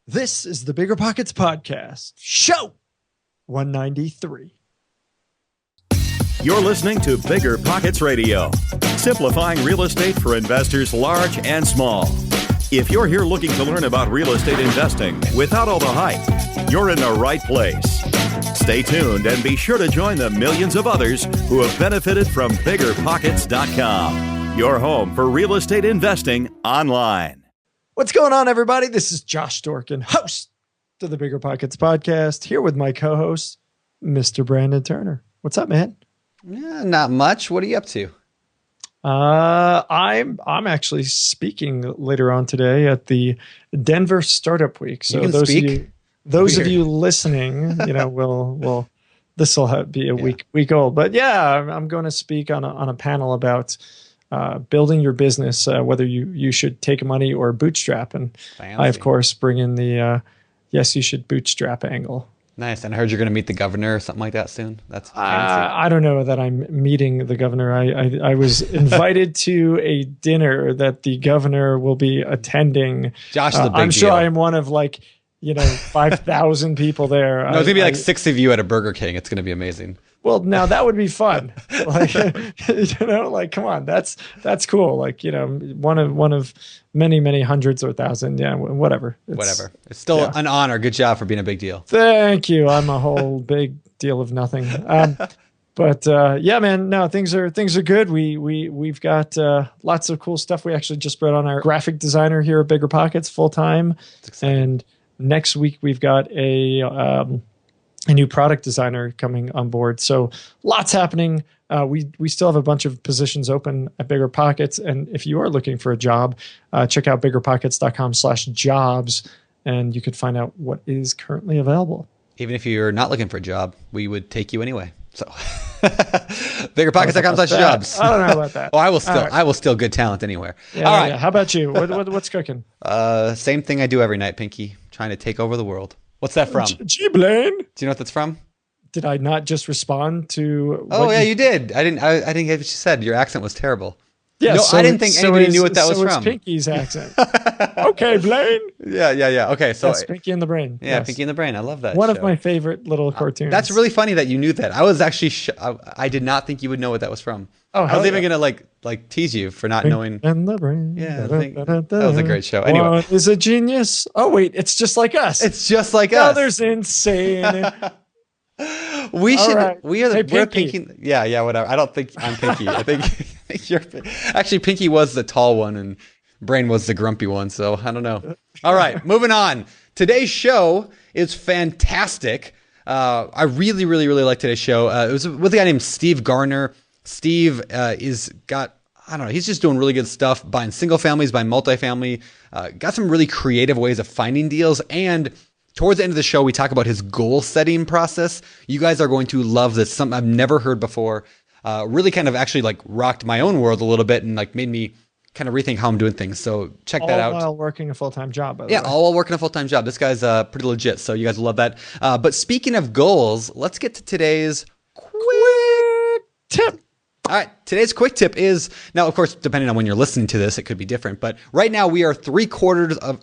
This is the BiggerPockets Podcast, show 193. You're listening to BiggerPockets Radio, simplifying real estate for investors large and small. If you're here looking to learn about real estate investing without all the hype, you're in the right place. Stay tuned and be sure to join the millions of others who have benefited from BiggerPockets.com, your home for real estate investing online. What's going on, everybody? This is Josh Dorkin, host to the BiggerPockets Podcast, here with my co-host, Mr. Brandon Turner. What's up, man? Yeah, not much. What are you up to? I'm actually speaking later on today at the Denver Startup Week. So those of you listening, will this will be a week old. But yeah, I'm going to speak on a panel about building your business, whether you should take money or bootstrap. And fancy. I, of course, bring in the yes, you should bootstrap angle. Nice. And I heard you're going to meet the governor or something like that soon. That's fancy. I don't know that I'm meeting the governor. I was invited to a dinner that the governor will be attending. Josh, the big I'm sure deal. I am one of 5,000 people there. No, it's going to be 6 of you at a Burger King. It's going to be amazing. Well, now that would be fun. Come on, that's cool. One of many hundreds or thousand. Yeah, whatever. It's still an honor. Good job for being a big deal. Thank you. I'm a whole big deal of nothing. But yeah, man. No, things are good. We've got lots of cool stuff. We actually just brought on our graphic designer here at BiggerPockets full time, and next week we've got a new product designer coming on board. So lots happening. We still have a bunch of positions open at BiggerPockets. And if you are looking for a job, check out biggerpockets.com/jobs, and you could find out what is currently available. Even if you're not looking for a job, we would take you anyway. So biggerpockets.com/jobs. I don't know about that. Well, I will steal good talent anywhere. Yeah, all right. Yeah. How about you? What's cooking? Same thing I do every night, Pinky. Trying to take over the world. What's that from? Gee, Blaine. Do you know what that's from? Did I not just respond to? Oh yeah, you did. I didn't get what you said. Your accent was terrible. Yeah, I didn't think anybody knew what that was from. It's Pinky's accent. Okay, Blaine. Yeah. Okay, so that's Pinky and the Brain. Yeah, yes. Pinky and the Brain. I love that. One of my favorite little cartoons. That's really funny that you knew that. I was actually I did not think you would know what that was from. Oh, I was even gonna like tease you for not knowing. And the Brain. Yeah, that was a great show. Anyway, one is a genius. Oh wait, it's just like us. It's just like us. Others insane. We should. Right. We're Pinky. Yeah. Whatever. I don't think I'm Pinky. I think you're. Actually, Pinky was the tall one, and Brain was the grumpy one. So I don't know. All right, moving on. Today's show is fantastic. I really like today's show. It was with a guy named Steve Garner. Steve he's just doing really good stuff, buying single families, buying multifamily. Got some really creative ways of finding deals. And towards the end of the show, we talk about his goal setting process. You guys are going to love this. Something I've never heard before. Really kind of actually rocked my own world a little bit and made me kind of rethink how I'm doing things. So check that out. All while working a full-time job, by the way. All while working a full-time job. This guy's pretty legit, so you guys will love that. But speaking of goals, let's get to today's quick tip. All right, today's quick tip is, now of course, depending on when you're listening to this, it could be different, but right now we are three quarters of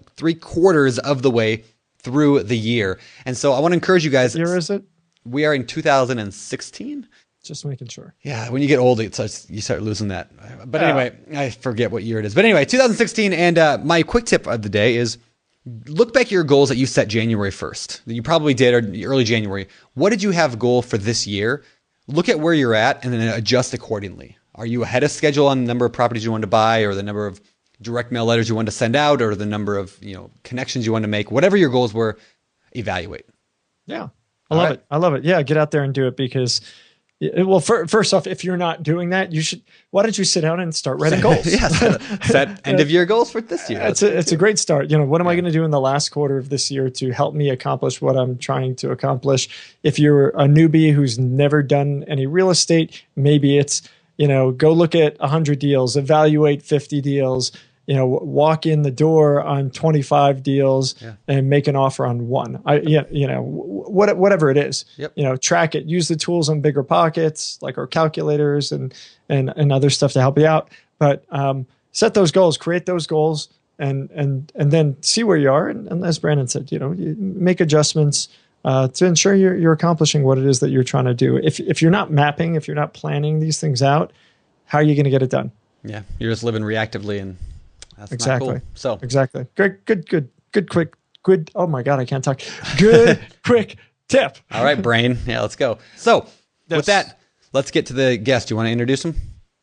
the way through the year. And so I want to encourage you guys. What year is it? We are in 2016. Just making sure. Yeah, when you get old, you start losing that. But anyway, I forget what year it is. But anyway, 2016, and my quick tip of the day is look back at your goals that you set January 1st, that you probably did, or early January. What did you have goal for this year? Look at where you're at and then adjust accordingly. Are you ahead of schedule on the number of properties you wanted to buy, or the number of direct mail letters you wanted to send out, or the number of connections you wanted to make? Whatever your goals were, evaluate. Yeah, I love it. I love it. Yeah, get out there and do it, because first off, if you're not doing that, why don't you sit down and start writing goals? Set end of year goals for this year. It's a great start. What am I going to do in the last quarter of this year to help me accomplish what I'm trying to accomplish? If you're a newbie who's never done any real estate, maybe it's, go look at 100 deals, evaluate 50 deals, walk in the door on 25 deals and make an offer on one. Whatever it is, track it, use the tools on BiggerPockets, like our calculators and other stuff to help you out. But set those goals, create those goals, and then see where you are. And as Brandon said, you make adjustments to ensure you're accomplishing what it is that you're trying to do. If you're not mapping, if you're not planning these things out, how are you going to get it done? Yeah, you're just living reactively, and that's exactly. not cool. So exactly. Good. Oh my God, I can't talk. Good, quick tip. All right, brain. Yeah, let's go. So with that, let's get to the guest. You want to introduce him?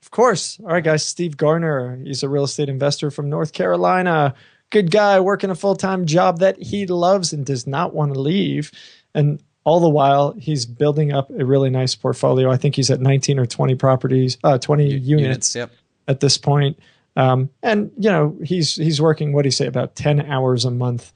Of course. All right, guys. Steve Garner. He's a real estate investor from North Carolina. Good guy working a full-time job that he loves and does not want to leave. And all the while, he's building up a really nice portfolio. I think he's at 19 or 20 properties, 20 units at this point. And he's working, what do you say, about 10 hours a month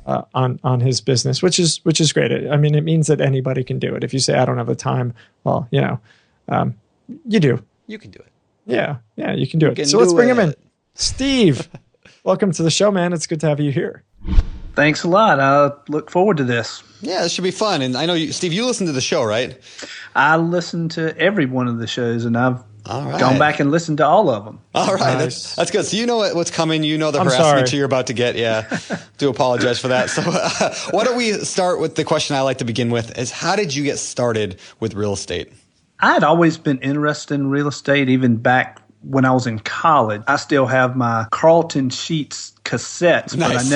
on his business, which is great. I mean, it means that anybody can do it. If you say, I don't have the time, well, you do. You can do it. Yeah, you can do it. So let's bring him in. Steve, welcome to the show, man. It's good to have you here. Thanks a lot. I look forward to this. Yeah, this should be fun. And I know, Steve, you listen to the show, right? I listen to every one of the shows, and I've gone back and listened to all of them. All right. Nice. That's good. So you know what's coming. You know the harassment you're about to get. Yeah. Do apologize for that. So why don't we start with the question I like to begin with is, how did you get started with real estate? I had always been interested in real estate, even back when I was in college. I still have my Carlton Sheets cassettes, nice.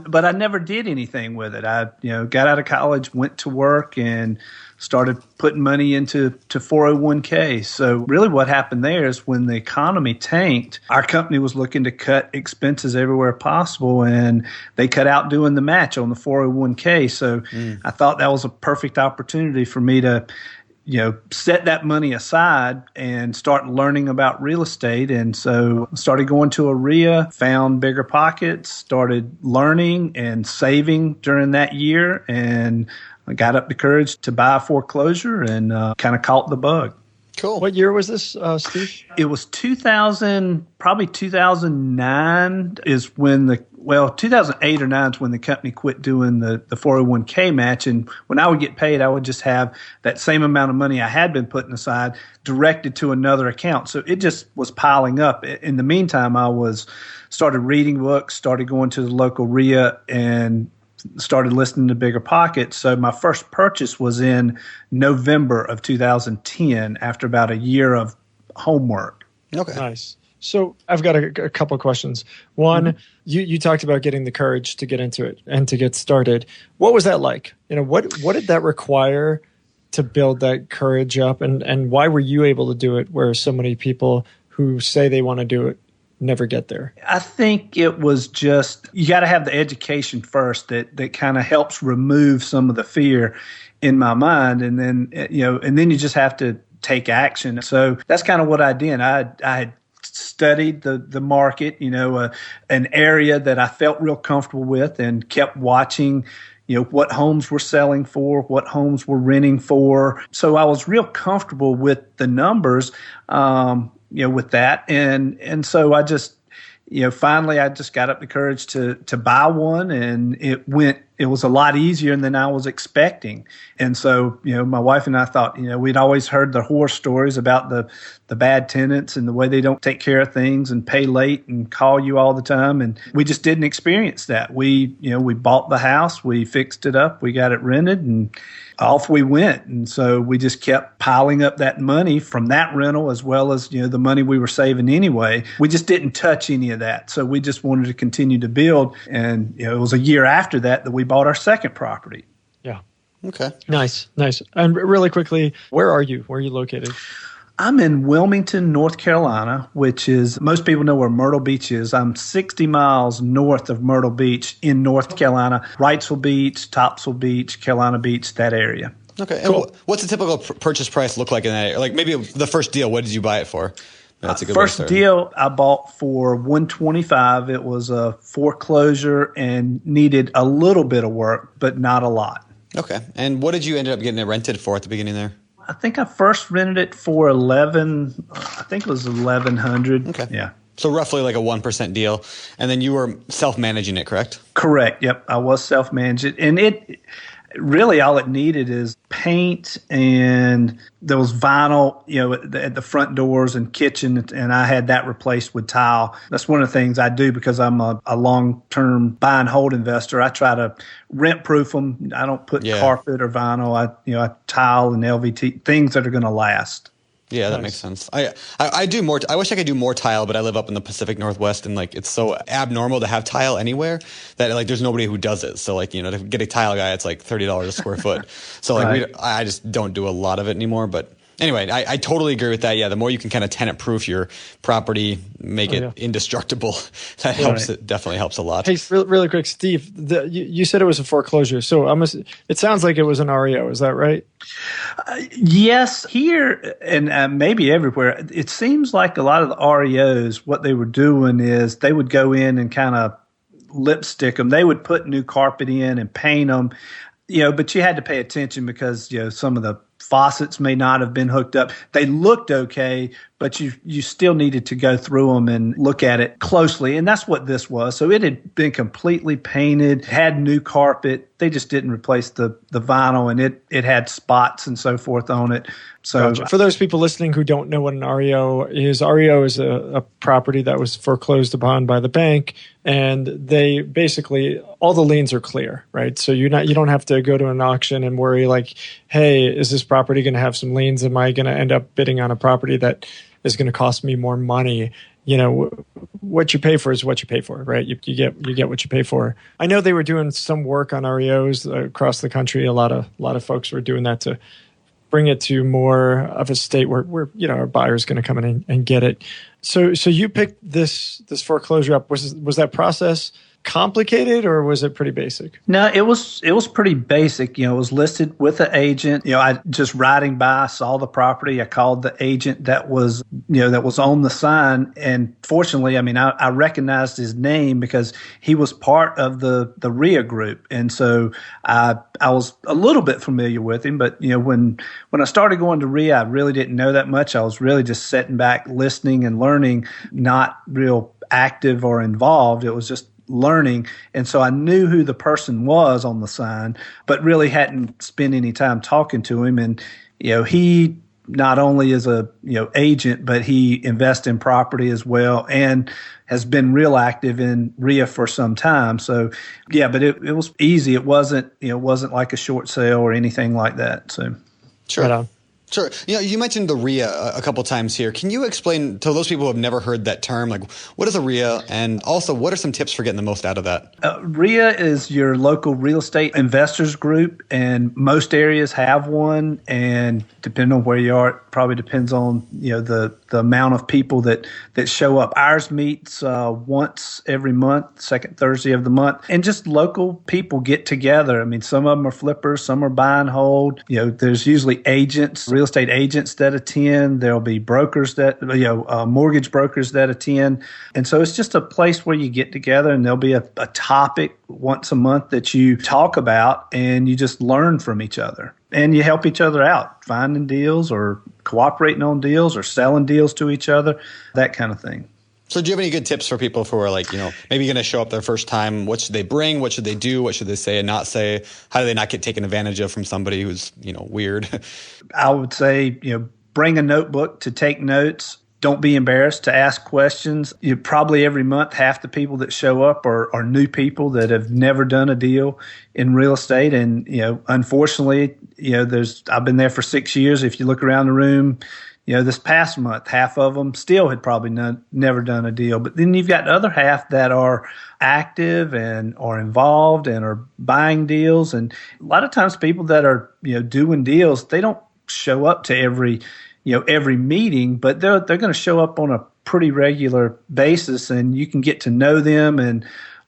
but I never did anything with it. I, got out of college, went to work, and started putting money into 401k. So really what happened there is when the economy tanked, our company was looking to cut expenses everywhere possible, and they cut out doing the match on the 401k. So I thought that was a perfect opportunity for me to set that money aside and start learning about real estate. And so started going to a RIA, found BiggerPockets, started learning and saving during that year, and I got up the courage to buy a foreclosure and kind of caught the bug. Cool. What year was this, Steve? It was 2009 is when 2008 or 9 is when the company quit doing the 401k match. And when I would get paid, I would just have that same amount of money I had been putting aside directed to another account. So it just was piling up. In the meantime, I started reading books, started going to the local RIA, and started listening to BiggerPockets. So my first purchase was in November of 2010 after about a year of homework. Okay. Nice. So I've got a couple of questions. One, you talked about getting the courage to get into it and to get started. What was that like? What did that require to build that courage up? And why were you able to do it where so many people who say they want to do it never get there? I think it was just, you got to have the education first that kind of helps remove some of the fear in my mind. And then, and then you just have to take action. So that's kind of what I did. I had studied the market, an area that I felt real comfortable with, and kept watching, what homes were selling for, what homes were renting for. So I was real comfortable with the numbers, with that. And so I just, finally I just got up the courage to buy one, and it was a lot easier than I was expecting. And so, my wife and I thought, we'd always heard the horror stories about the bad tenants and the way they don't take care of things and pay late and call you all the time. And we just didn't experience that. We bought the house, we fixed it up, we got it rented, and off we went. And so we just kept piling up that money from that rental, as well as, the money we were saving anyway. We just didn't touch any of that. So we just wanted to continue to build. And, it was a year after that we bought our second property. Yeah. Okay. Nice. And really quickly, where are you? Where are you located? I'm in Wilmington, North Carolina, which is, most people know where Myrtle Beach is. I'm 60 miles north of Myrtle Beach in North Carolina. Wrightsville Beach, Topsail Beach, Carolina Beach, that area. Okay. Cool. And what's the typical purchase price look like in that area? Like maybe the first deal, what did you buy it for? That's a good first deal I bought for $125. It was a foreclosure and needed a little bit of work, but not a lot. Okay. And what did you end up getting it rented for at the beginning there? I think I first rented it for $1,100. Okay. Yeah. So roughly like a 1% deal. And then you were self-managing it, correct? Correct. Yep. I was self-managing. And really all it needed is paint, and there was vinyl, at the front doors and kitchen, and I had that replaced with tile. That's one of the things I do because I'm a long-term buy and hold investor. I try to rent-proof them. I don't put carpet or vinyl. I tile and LVT, things that are going to last. Yeah, that makes sense. I do more. I wish I could do more tile, but I live up in the Pacific Northwest, and it's so abnormal to have tile anywhere that there's nobody who does it. So to get a tile guy, it's like $30 a square foot. So I just don't do a lot of it anymore. But anyway, I totally agree with that. Yeah, the more you can kind of tenant proof your property, make it indestructible, that helps. It definitely helps a lot. Hey, really quick, Steve, you said it was a foreclosure, so it sounds like it was an REO. Is that right? Yes, here and maybe everywhere. It seems like a lot of the REOs, what they were doing is they would go in and kind of lipstick them. They would put new carpet in and paint them, but you had to pay attention because some of the faucets may not have been hooked up. They looked okay, but you still needed to go through them and look at it closely. And that's what this was. So it had been completely painted, had new carpet. They just didn't replace the vinyl, and it had spots and so forth on it. So gotcha. For those people listening who don't know what an REO is a property that was foreclosed upon by the bank, and they basically all the liens are clear, right? So you don't have to go to an auction and worry hey, is this property going to have some liens? Am I going to end up bidding on a property that is going to cost me more money? What you pay for is what you pay for, right? You get what you pay for. I know they were doing some work on REOs across the country. A lot of folks were doing that to bring it to more of a state where our buyer's going to come in and get it. So you picked this foreclosure up. Was that process complicated, or was it pretty basic? No, it was pretty basic. It was listed with an agent. I just riding by, saw the property. I called the agent that was on the sign, and fortunately, I recognized his name because he was part of the RIA group, and so I was a little bit familiar with him. But when I started going to RIA, I really didn't know that much. I was really just sitting back, listening and learning, not real active or involved. It was just learning. And so I knew who the person was on the sign, but really hadn't spent any time talking to him. And, he not only is a, agent, but he invests in property as well and has been real active in RIA for some time. So yeah, but it was easy. It wasn't like a short sale or anything like that. So sure. Right on. Sure. You mentioned the RIA a couple times here. Can you explain to those people who have never heard that term, what is a RIA, and also what are some tips for getting the most out of that? RIA is your local real estate investors group, and most areas have one. And depending on where you are, it probably depends on the amount of people that show up. Ours meets once every month, second Thursday of the month, and just local people get together. Some of them are flippers, some are buy and hold. There's usually agents, real estate agents that attend. There'll be brokers mortgage brokers that attend. And so it's just a place where you get together, and there'll be a topic once a month that you talk about, and you just learn from each other. And you help each other out, finding deals or cooperating on deals or selling deals to each other, that kind of thing. So do you have any good tips for people who are maybe going to show up their first time? What should they bring? What should they do? What should they say and not say? How do they not get taken advantage of from somebody who's, weird? I would say, bring a notebook to take notes. Don't be embarrassed to ask questions. Probably every month, half the people that show up are new people that have never done a deal in real estate. And, unfortunately, I've been there for 6 years. If you look around the room, this past month, half of them still had probably never done a deal. But then you've got the other half that are active and are involved and are buying deals. And a lot of times people that are, doing deals, they don't show up to every meeting, but they're going to show up on a pretty regular basis, and you can get to know them and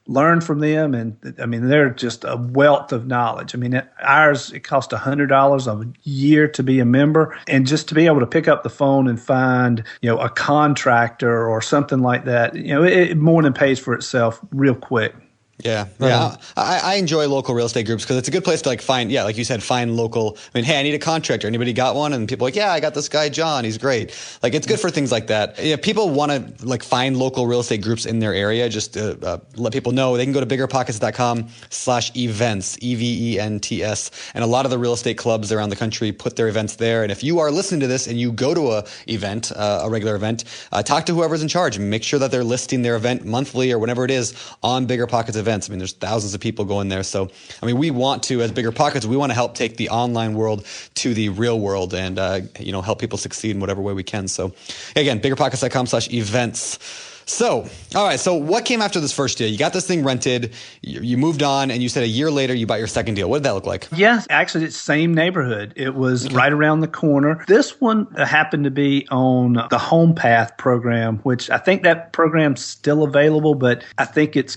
learn from them. And they're just a wealth of knowledge. Ours, it costs $100 a year to be a member, and just to be able to pick up the phone and find, a contractor or something like that, it more than pays for itself real quick. Yeah. Yeah. I enjoy local real estate groups because it's a good place to find, like you said, find local. I mean, hey, I need a contractor. Anybody got one? And people are like, yeah, I got this guy, John. He's great. It's good for things like that. Yeah, people want to find local real estate groups in their area. Just to let people know, they can go to biggerpockets.com/events, EVENTS. And a lot of the real estate clubs around the country put their events there. And if you are listening to this and you go to a event, a regular event, talk to whoever's in charge and make sure that they're listing their event monthly or whenever it is on BiggerPockets events. I mean, there's thousands of people going there. So, I mean, we want to, as BiggerPockets, we want to help take the online world to the real world and, help people succeed in whatever way we can. So, again, biggerpockets.com/events. So, all right. So what came after this first deal? You got this thing rented, you moved on, and you said a year later you bought your second deal. What did that look like? Yes, actually, it's the same neighborhood. It was right around the corner. This one happened to be on the Home Path program, which I think that program's still available, but I think it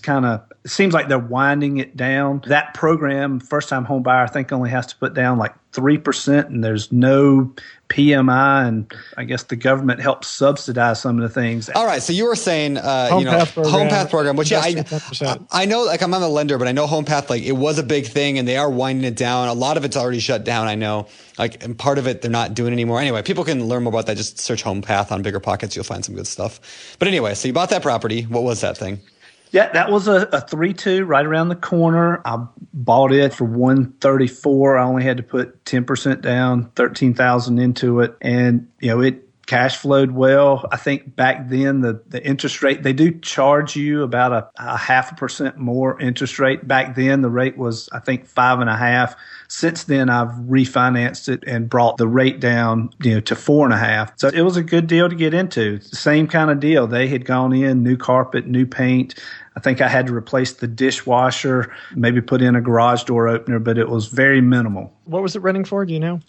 seems like they're winding it down. That program, first-time home buyer, I think only has to put down 3%, and there's no PMI, and I guess the government helps subsidize some of the things. All right, so you were saying, Home Path program, which I know, I'm not a lender, but I know Home Path, it was a big thing, and they are winding it down. A lot of it's already shut down, I know. And part of it they're not doing anymore. Anyway, people can learn more about that. Just search Home Path on BiggerPockets. You'll find some good stuff. But anyway, so you bought that property. What was that thing? Yeah, that was a 3-2 right around the corner. I bought it for $134. I only had to put 10% down, $13,000 into it, and it cash flowed well. I think back then the interest rate, they do charge you about a 0.5% more interest rate. Back then the rate was, I think, 5.5%. Since then, I've refinanced it and brought the rate down, to 4.5%. So it was a good deal to get into. Same kind of deal. They had gone in, new carpet, new paint. I think I had to replace the dishwasher, maybe put in a garage door opener, but it was very minimal. What was it renting for? Do you know?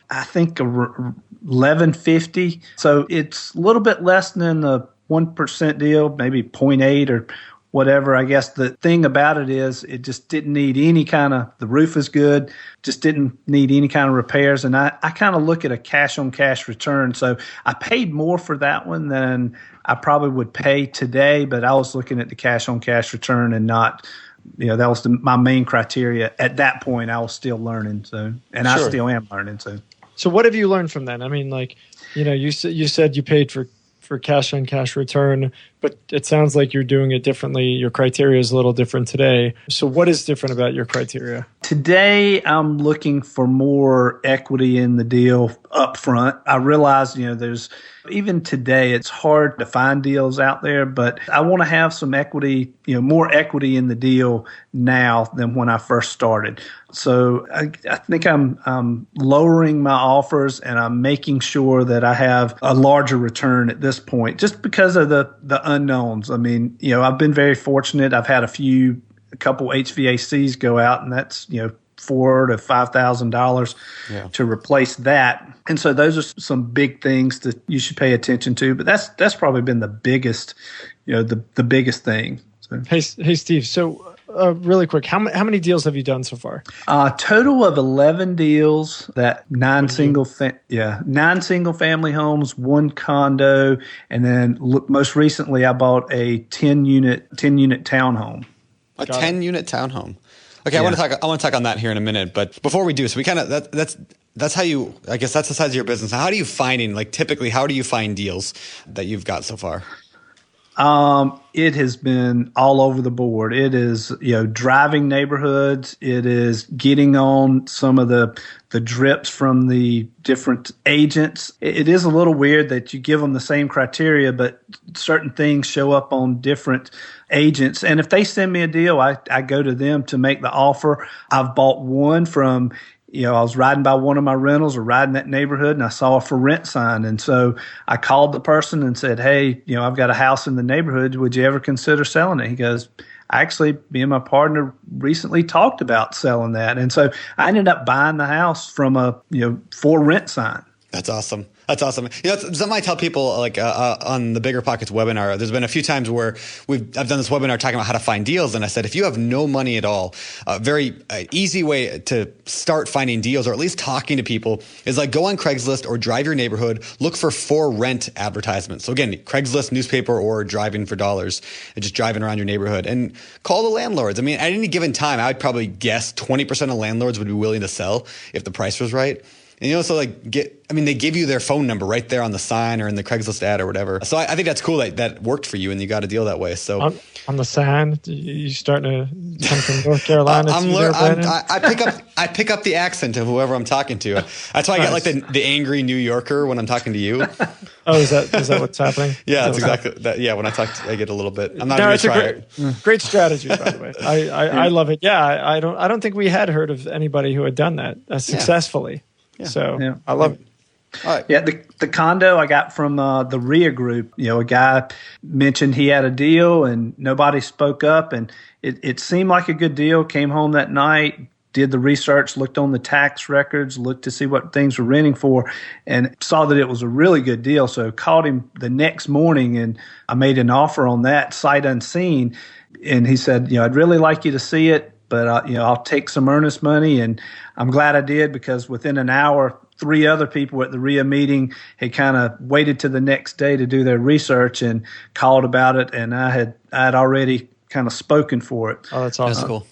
I think $11.50. So it's a little bit less than the 1% deal, maybe 0.8 or whatever. I guess the thing about it is it just didn't need any the roof is good, just didn't need any kind of repairs. And I kind of look at a cash on cash return. So I paid more for that one than I probably would pay today, but I was looking at the cash on cash return and not, that was my main criteria. At that point, I was still learning. So, and sure. I still am learning. So what have you learned from that? I mean, you said you paid for cash on cash return, but it sounds like you're doing it differently. Your criteria is a little different today. So what is different about your criteria? Today, I'm looking for more equity in the deal up front. I realize, there's even today, it's hard to find deals out there, but I want to have some equity, more equity in the deal now than when I first started. So I think I'm lowering my offers and I'm making sure that I have a larger return at this point, just because of the unknowns. I mean, I've been very fortunate. I've had a couple HVACs go out, and that's, $4,000 to $5,000 to replace that. And so those are some big things that you should pay attention to. But that's probably been the biggest, the biggest thing. So. Hey, Steve. So really quick, how many deals have you done so far? Total of 11 deals. That 9 single family homes, 1 condo, and then most recently I bought a 10 unit townhome. A 10-unit townhome. Okay, yeah. I want to talk on that here in a minute, but before we do, so we kind of that's how you, I guess that's the size of your business. Now, how do you typically how do you find deals that you've got so far? It has been all over the board. It is, driving neighborhoods. It is getting on some of the drips from the different agents. It is a little weird that you give them the same criteria, but certain things show up on different agents. And if they send me a deal, I go to them to make the offer. I've bought one from, I was riding by one of my rentals or riding that neighborhood, and I saw a for rent sign. And so I called the person and said, hey, I've got a house in the neighborhood. Would you ever consider selling it? He goes, actually, me and my partner recently talked about selling that. And so I ended up buying the house from a, for rent sign. That's awesome. That's awesome. You know, it's something I tell people like on the BiggerPockets webinar. There's been a few times where I've done this webinar talking about how to find deals, and I said if you have no money at all, a very easy way to start finding deals, or at least talking to people, is like go on Craigslist or drive your neighborhood, look for rent advertisements. So again, Craigslist, newspaper, or driving for dollars, and just driving around your neighborhood and call the landlords. I mean, at any given time, I would probably guess 20% of landlords would be willing to sell if the price was right. And you also they give you their phone number right there on the sign or in the Craigslist ad or whatever. So I think that's cool that worked for you and you got a deal that way. So on the sign, you starting to come from North Carolina? I pick up the accent of whoever I'm talking to. That's why I get like the angry New Yorker when I'm talking to you. Oh, is that what's happening? Yeah, that's exactly that. Yeah, when I talk, I get a little bit. I'm not. No, it's a great strategy, by the way. I love it. Yeah, I don't think we had heard of anybody who had done that successfully. Yeah. So I love it. All right. Yeah, the condo I got from the RIA group, a guy mentioned he had a deal and nobody spoke up, and it seemed like a good deal. Came home that night, did the research, looked on the tax records, looked to see what things were renting for, and saw that it was a really good deal. So called him the next morning, and I made an offer on that sight unseen. And he said, I'd really like you to see it, but I'll take some earnest money. And I'm glad I did, because within an hour, 3 other people at the RIA meeting had kind of waited to the next day to do their research and called about it. And I had already kind of spoken for it. Oh, that's awesome. That's cool.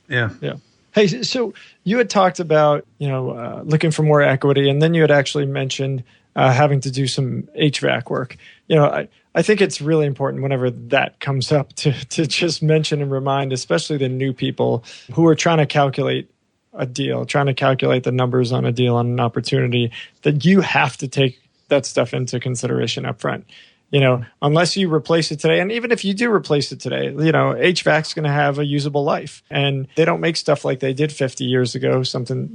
Yeah. Yeah. Hey, so you had talked about, looking for more equity, and then you had actually mentioned having to do some HVAC work. I think it's really important whenever that comes up to just mention and remind, especially the new people who are trying to calculate a deal, trying to calculate the numbers on a deal, on an opportunity, that you have to take that stuff into consideration up front. Unless you replace it today, and even if you do replace it today, HVAC's going to have a usable life, and they don't make stuff like they did 50 years ago. Something,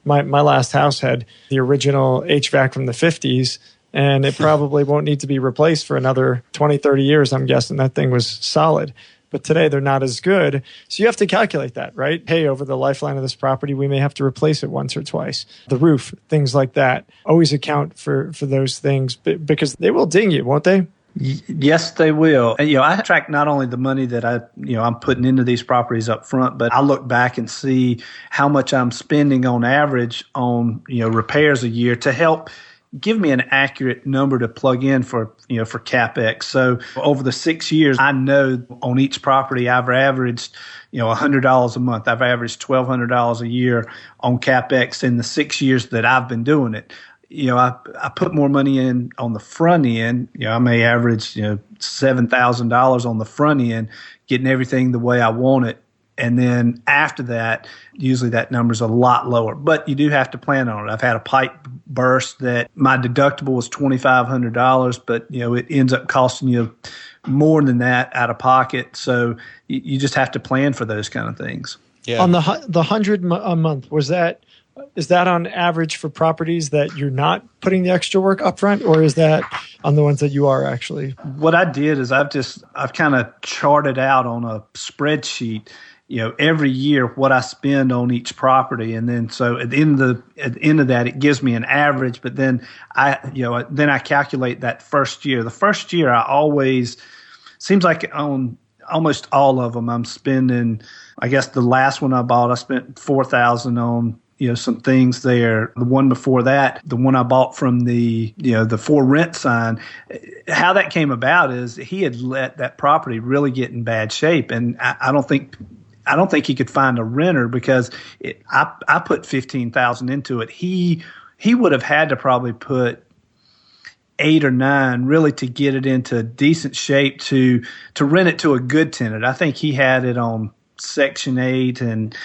my last house had the original HVAC from the 50s, and it probably won't need to be replaced for another 20, 30 years. I'm guessing that thing was solid. But today they're not as good. So you have to calculate that, right? Hey, over the lifeline of this property, we may have to replace it once or twice. The roof, things like that. Always account for those things, because they will ding you, won't they? Yes, they will. And, I track not only the money that I'm putting into these properties up front, but I look back and see how much I'm spending on average on, repairs a year to help give me an accurate number to plug in for CapEx. So over the 6 years, I know on each property I've averaged, $100 a month. I've averaged $1,200 a year on CapEx in the 6 years that I've been doing it. I put more money in on the front end. I may average, $7,000 on the front end, getting everything the way I want it. And then after that, usually that number's a lot lower. But you do have to plan on it. I've had a pipe burst that my deductible was $2,500, but it ends up costing you more than that out of pocket. So you just have to plan for those kind of things. Yeah. On the $100 a month, is that on average for properties that you're not putting the extra work up front, or is that on the ones that you are actually? What I did is I've kind of charted out on a spreadsheet, every year what I spend on each property, and then so at the end of that, it gives me an average. But then I calculate that first year. The first year, I always seems like on almost all of them, I'm spending. I guess the last one I bought, I spent $4,000 on some things there. The one before that, the one I bought from the for rent sign, how that came about is he had let that property really get in bad shape, and I don't think he could find a renter, because I put $15,000 into it. He would have had to probably put 8 or 9 really to get it into decent shape to rent it to a good tenant. I think he had it on Section 8, and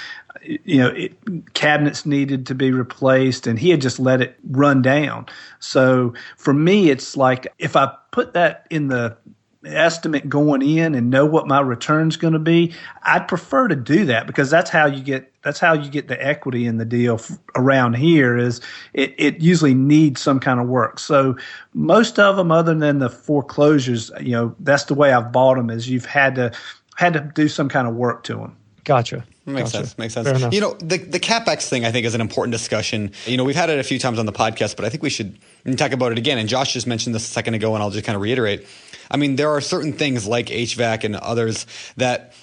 cabinets needed to be replaced, and he had just let it run down. So for me, it's like if I put that in the estimate going in and know what my return's going to be, I'd prefer to do that, because that's how you get the equity in the deal around here. Is it usually needs some kind of work. So most of them, other than the foreclosures, that's the way I've bought them, is you've had to do some kind of work to them. Gotcha. Makes sense. Fair enough. The CapEx thing, I think, is an important discussion. We've had it a few times on the podcast, but I think we should talk about it again. And Josh just mentioned this a second ago, and I'll just kind of reiterate. I mean, there are certain things like HVAC and others that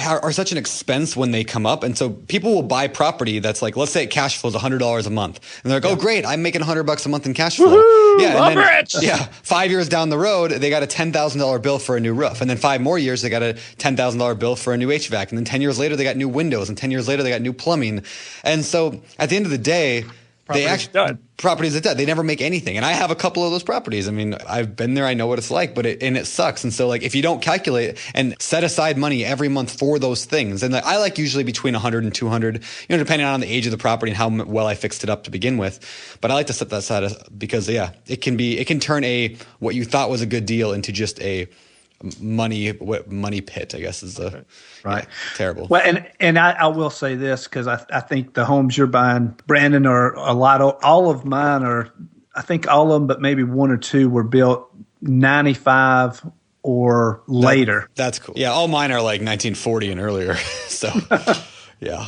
are such an expense when they come up. And so people will buy property that's like, let's say it cash flows $100 a month. And they're like, oh, great, I'm making $100 a month in cash flow. Woo-hoo, yeah, I'm rich. Yeah, 5 years down the road, they got a $10,000 bill for a new roof. And then 5 more years, they got a $10,000 bill for a new HVAC. And then 10 years later, they got new windows. And 10 years later, they got new plumbing. And so at the end of the day, properties are dead. They never make anything. And I have a couple of those properties. I mean, I've been there. I know what it's like, but it sucks. And so like, if you don't calculate and set aside money every month for those things, and I like usually between 100 and 200, depending on the age of the property and how well I fixed it up to begin with. But I like to set that aside because it can turn what you thought was a good deal into just a money pit, I guess, is the right. Terrible. Well, and I will say this, because I think the homes you're buying, Brandon, are all of mine are, I think all of them, but maybe 1 or 2 were built 95 or later. That's cool. Yeah, all mine are like 1940 and earlier. So yeah.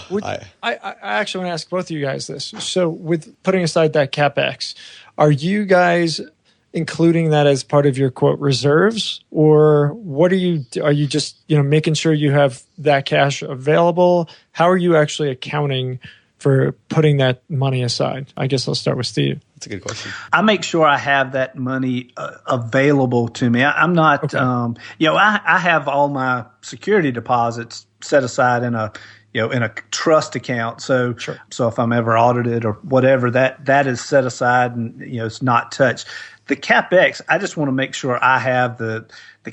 I actually want to ask both of you guys this. So with putting aside that CapEx, are you guys including that as part of your quote reserves, or what are you just making sure you have that cash available? How are you actually accounting for putting that money aside? I guess I'll start with Steve. That's a good question. I make sure I have that money available to me. I'm not, okay. I have all my security deposits set aside in a trust account. So, sure. So if I'm ever audited or whatever, that is set aside and it's not touched. The CapEx, I just want to make sure I have the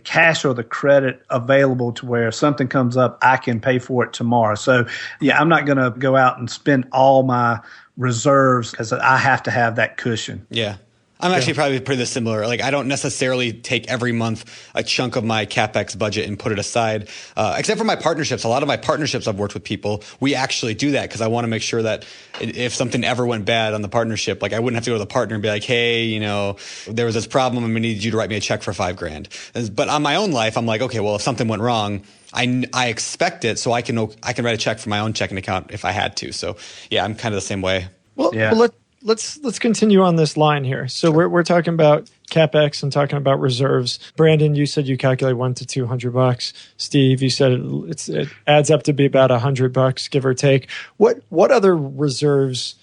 cash or the credit available to where if something comes up, I can pay for it tomorrow. So, yeah, I'm not going to go out and spend all my reserves because I have to have that cushion. Yeah. I'm actually probably pretty similar. Like, I don't necessarily take every month a chunk of my CapEx budget and put it aside, except for my partnerships. A lot of my partnerships I've worked with people, we actually do that because I want to make sure that if something ever went bad on the partnership, like I wouldn't have to go to the partner and be like, hey, there was this problem and we needed you to write me a check for $5,000. But on my own life, I'm like, okay, well, if something went wrong, I expect it, so I can write a check for my own checking account if I had to. So yeah, I'm kind of the same way. Well, let's continue on this line here. So we're talking about CapEx and talking about reserves. Brandon, you said you calculate $100 to $200. Steve, you said it adds up to be about $100, give or take. What other reserves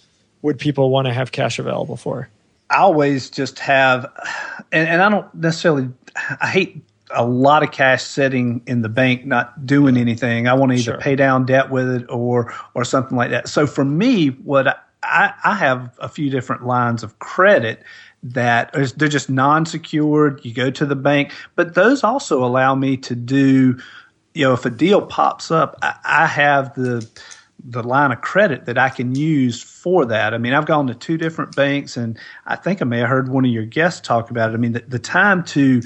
would people want to have cash available for? I always just have, and I don't necessarily. I hate a lot of cash sitting in the bank, not doing anything. I want to either pay down debt with it or something like that. So for me, what I have a few different lines of credit that they're just non-secured. You go to the bank, but those also allow me to do, if a deal pops up, I have the line of credit that I can use for that. I mean, I've gone to 2 different banks, and I think I may have heard one of your guests talk about it. I mean, the time to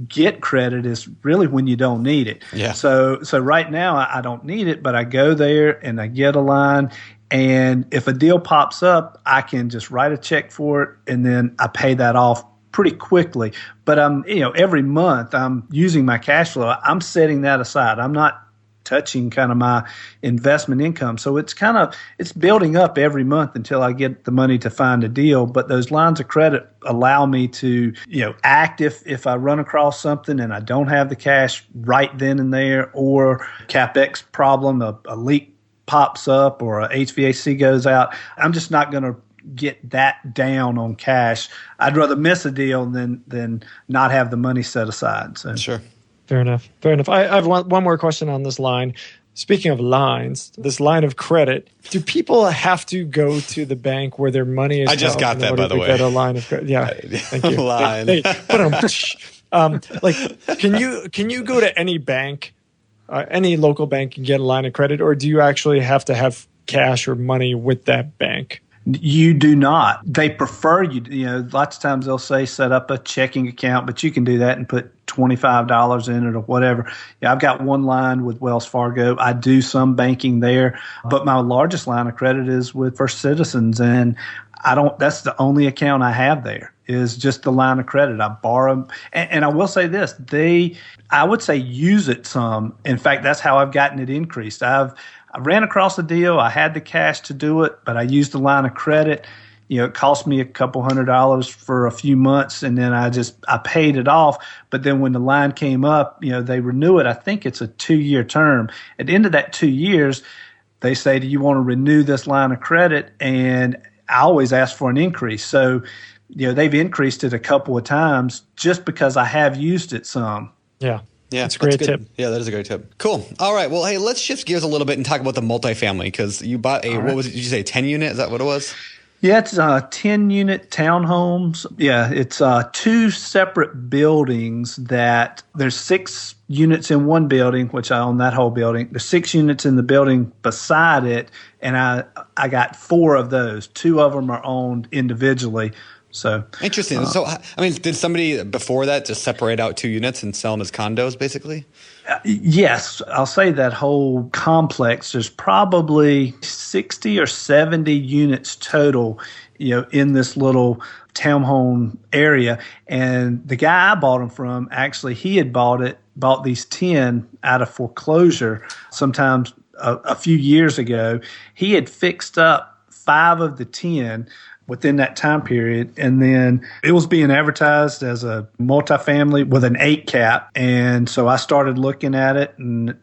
get credit is really when you don't need it. Yeah. So right now I don't need it, but I go there and I get a line. And if a deal pops up, I can just write a check for it, and then I pay that off pretty quickly. But every month I'm using my cash flow. I'm setting that aside. I'm not touching kind of my investment income. So it's building up every month until I get the money to find a deal. But those lines of credit allow me to, act if I run across something and I don't have the cash right then and there, or CapEx problem, a leak pops up or a HVAC goes out. I'm just not going to get that down on cash. I'd rather miss a deal than not have the money set aside. So. Sure. Fair enough. I have one more question on this line. Speaking of lines, this line of credit, do people have to go to the bank where their money is? I just got that, by the way. Get a line of credit? Yeah, thank you. Line. Can you go to any bank, any local bank, and get a line of credit, or do you actually have to have cash or money with that bank? You do not. They prefer you. Lots of times they'll say set up a checking account, but you can do that and put $25 in it or whatever. Yeah, I've got one line with Wells Fargo. I do some banking there, but my largest line of credit is with First Citizens, and that's the only account I have there. is just the line of credit. I borrow, and I will say this, I would say use it some. In fact, that's how I've gotten it increased. I ran across a deal. I had the cash to do it, but I used the line of credit. It cost me a couple $100 for a few months, and then I paid it off. But then when the line came up, they renew it. I think it's a 2-year term. At the end of that 2 years, they say, do you want to renew this line of credit? And I always ask for an increase. So, they've increased it a couple of times just because I have used it some. Yeah. Yeah, that's a great tip. Yeah, that is a great tip. Cool. All right. Well, hey, let's shift gears a little bit and talk about the multifamily, because you bought what was it? Did you say 10 unit? Is that what it was? Yeah, it's 10-unit townhomes. Yeah, it's 2 separate buildings that there's 6 units in one building, which I own that whole building. There's 6 units in the building beside it, and I got 4 of those. 2 of them are owned individually. So interesting. So, did somebody before that just separate out 2 units and sell them as condos, basically? Yes, I'll say that whole complex, there's probably 60 or 70 units total, in this little townhome area. And the guy I bought them from, actually, he had bought these 10 out of foreclosure sometimes a few years ago. He had fixed up 5 of the 10 within that time period. And then it was being advertised as a multifamily with an 8 cap. And so I started looking at it and,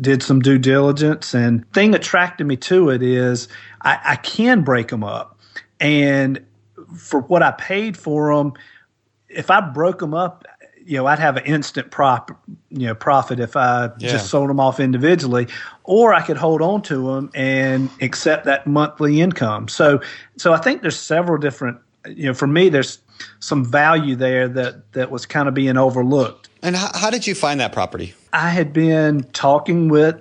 did some due diligence. And the thing that attracted me to it is I can break them up. And for what I paid for them, if I broke them up, I'd have an instant profit if I just sold them off individually, or I could hold on to them and accept that monthly income. So I think there's several different, for me, there's some value there that was kind of being overlooked. And how did you find that property? I had been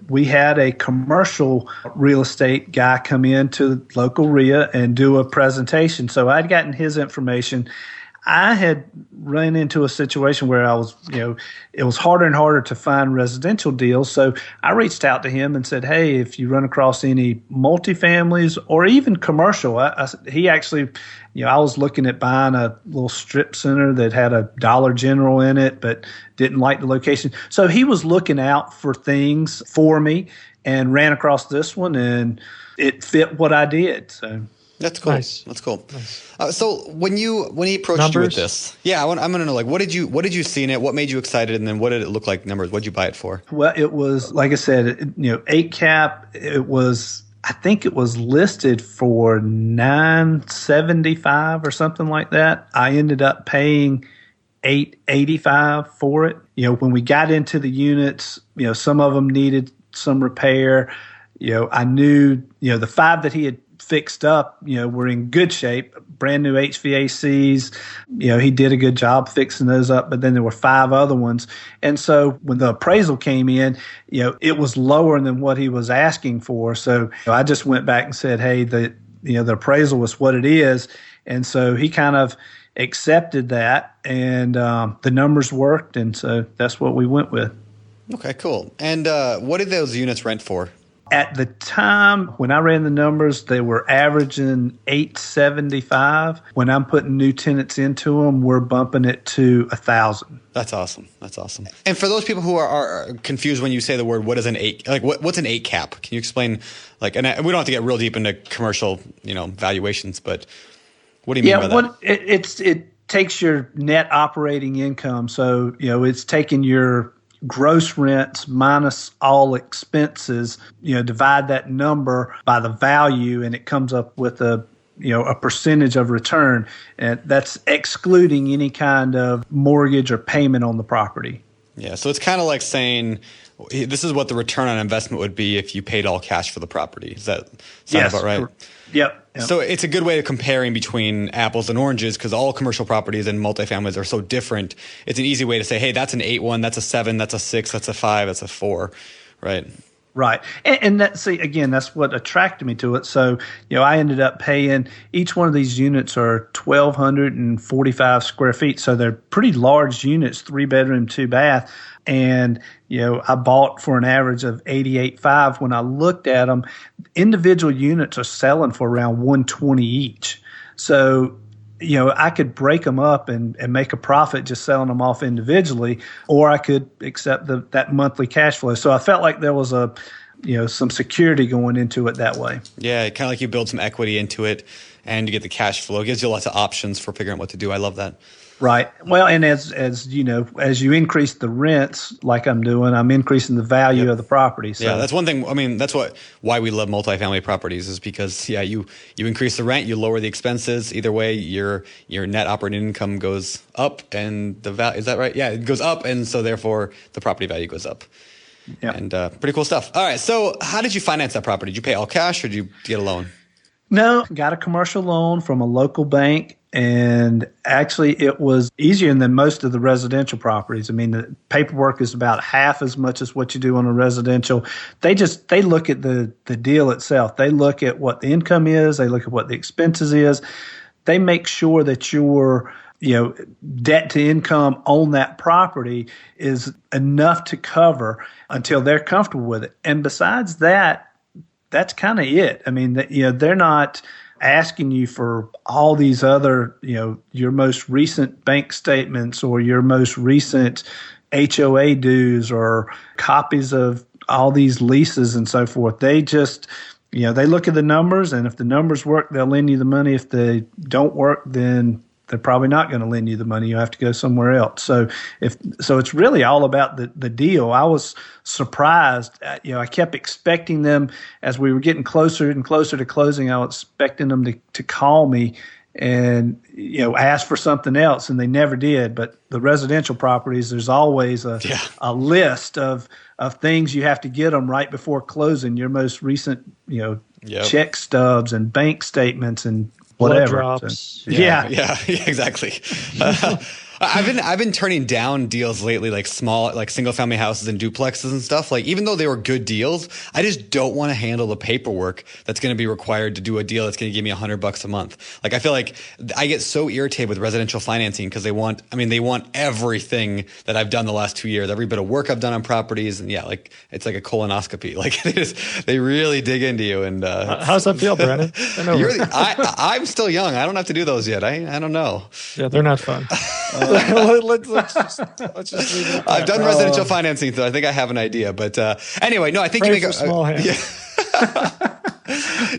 we had a commercial real estate guy come in to local RIA and do a presentation. So I'd gotten his information. I had run into a situation where I was, it was harder and harder to find residential deals. So I reached out to him and said, hey, if you run across any multifamilies or even commercial, he actually, I was looking at buying a little strip center that had a Dollar General in it, but didn't like the location. So he was looking out for things for me and ran across this one, and it fit what I did. So. That's cool. Nice. That's cool. Nice. So when he approached you with this, I'm going to know, what did you see in it? What made you excited? And then what did it look like numbers? What did you buy it for? Well, it was, like I said, 8 cap. I think it was listed for $975 or something like that. I ended up paying $885 for it. When we got into the units, some of them needed some repair. I knew, the 5 that he had fixed up, were in good shape, brand new HVACs. He did a good job fixing those up, but then there were 5 other ones. And so when the appraisal came in, it was lower than what he was asking for. So I just went back and said, hey, the appraisal was what it is. And so he kind of accepted that, and the numbers worked. And so that's what we went with. Okay, cool. And what did those units rent for? At the time when I ran the numbers, they were averaging $875. When I'm putting new tenants into them, we're bumping it to $1,000. That's awesome. And for those people who are confused when you say the word, what is an 8? Like what's an 8 cap? Can you explain? And we don't have to get real deep into commercial, valuations, but what do you mean by that? It takes your net operating income. So it's taking your gross rents minus all expenses, divide that number by the value, and it comes up with a percentage of return. And that's excluding any kind of mortgage or payment on the property. Yeah. So it's kind of like saying this is what the return on investment would be if you paid all cash for the property. Does that sound about right? Yep. So it's a good way of comparing between apples and oranges, because all commercial properties and multifamilies are so different. It's an easy way to say, hey, that's an 8-1, that's a 7, that's a 6, that's a 5, that's a 4, right? Right. And that's what attracted me to it. So, I ended up paying, each one of these units are 1,245 square feet. So they're pretty large units, 3-bedroom, 2-bath. And, I bought for an average of $88.5. When I looked at them, individual units are selling for around $120 each. So, I could break them up and make a profit just selling them off individually, or I could accept that monthly cash flow. So I felt like there was some security going into it that way. Yeah, kind of like you build some equity into it and you get the cash flow. It gives you lots of options for figuring out what to do. I love that. Right. Well, and as you increase the rents, like I'm doing, I'm increasing the value of the property. So. Yeah, that's one thing. I mean, that's why we love multifamily properties is because you increase the rent, you lower the expenses. Either way, your net operating income goes up, and the value, is that right? Yeah, it goes up, and so therefore the property value goes up. Yeah, and pretty cool stuff. All right, so how did you finance that property? Did you pay all cash, or did you get a loan? No, got a commercial loan from a local bank. And actually, it was easier than most of the residential properties. I mean, the paperwork is about half as much as what you do on a residential. They look at the deal itself. They look at what the income is. They look at what the expenses is. They make sure that your debt to income on that property is enough to cover until they're comfortable with it. And besides that, that's kind of it. I mean, they're not asking you for all these other, your most recent bank statements or your most recent HOA dues or copies of all these leases and so forth. They just, they look at the numbers, and if the numbers work, they'll lend you the money. If they don't work, then they're probably not going to lend you the money. You have to go somewhere else. So it's really all about the deal. I was surprised. I kept expecting them as we were getting closer and closer to closing. I was expecting them to call me and ask for something else, and they never did. But the residential properties, there's always a list of things you have to get them right before closing. Your most recent check stubs and bank statements and whatever. Drops. So, yeah, exactly. I've been turning down deals lately, like small, like single family houses and duplexes and stuff. Like, even though they were good deals, I just don't want to handle the paperwork that's going to be required to do a deal that's going to give me $100 a month. Like, I feel like I get so irritated with residential financing because they want everything that I've done the last 2 years, every bit of work I've done on properties. And like, it's like a colonoscopy. Like, they really dig into you. And, how's that feel, Brandon? I'm still young. I don't have to do those yet. I don't know. Yeah, they're not fun. Let's just leave it. I've done residential financing, so I think I have an idea. But anyway, no, I think you make a small hand.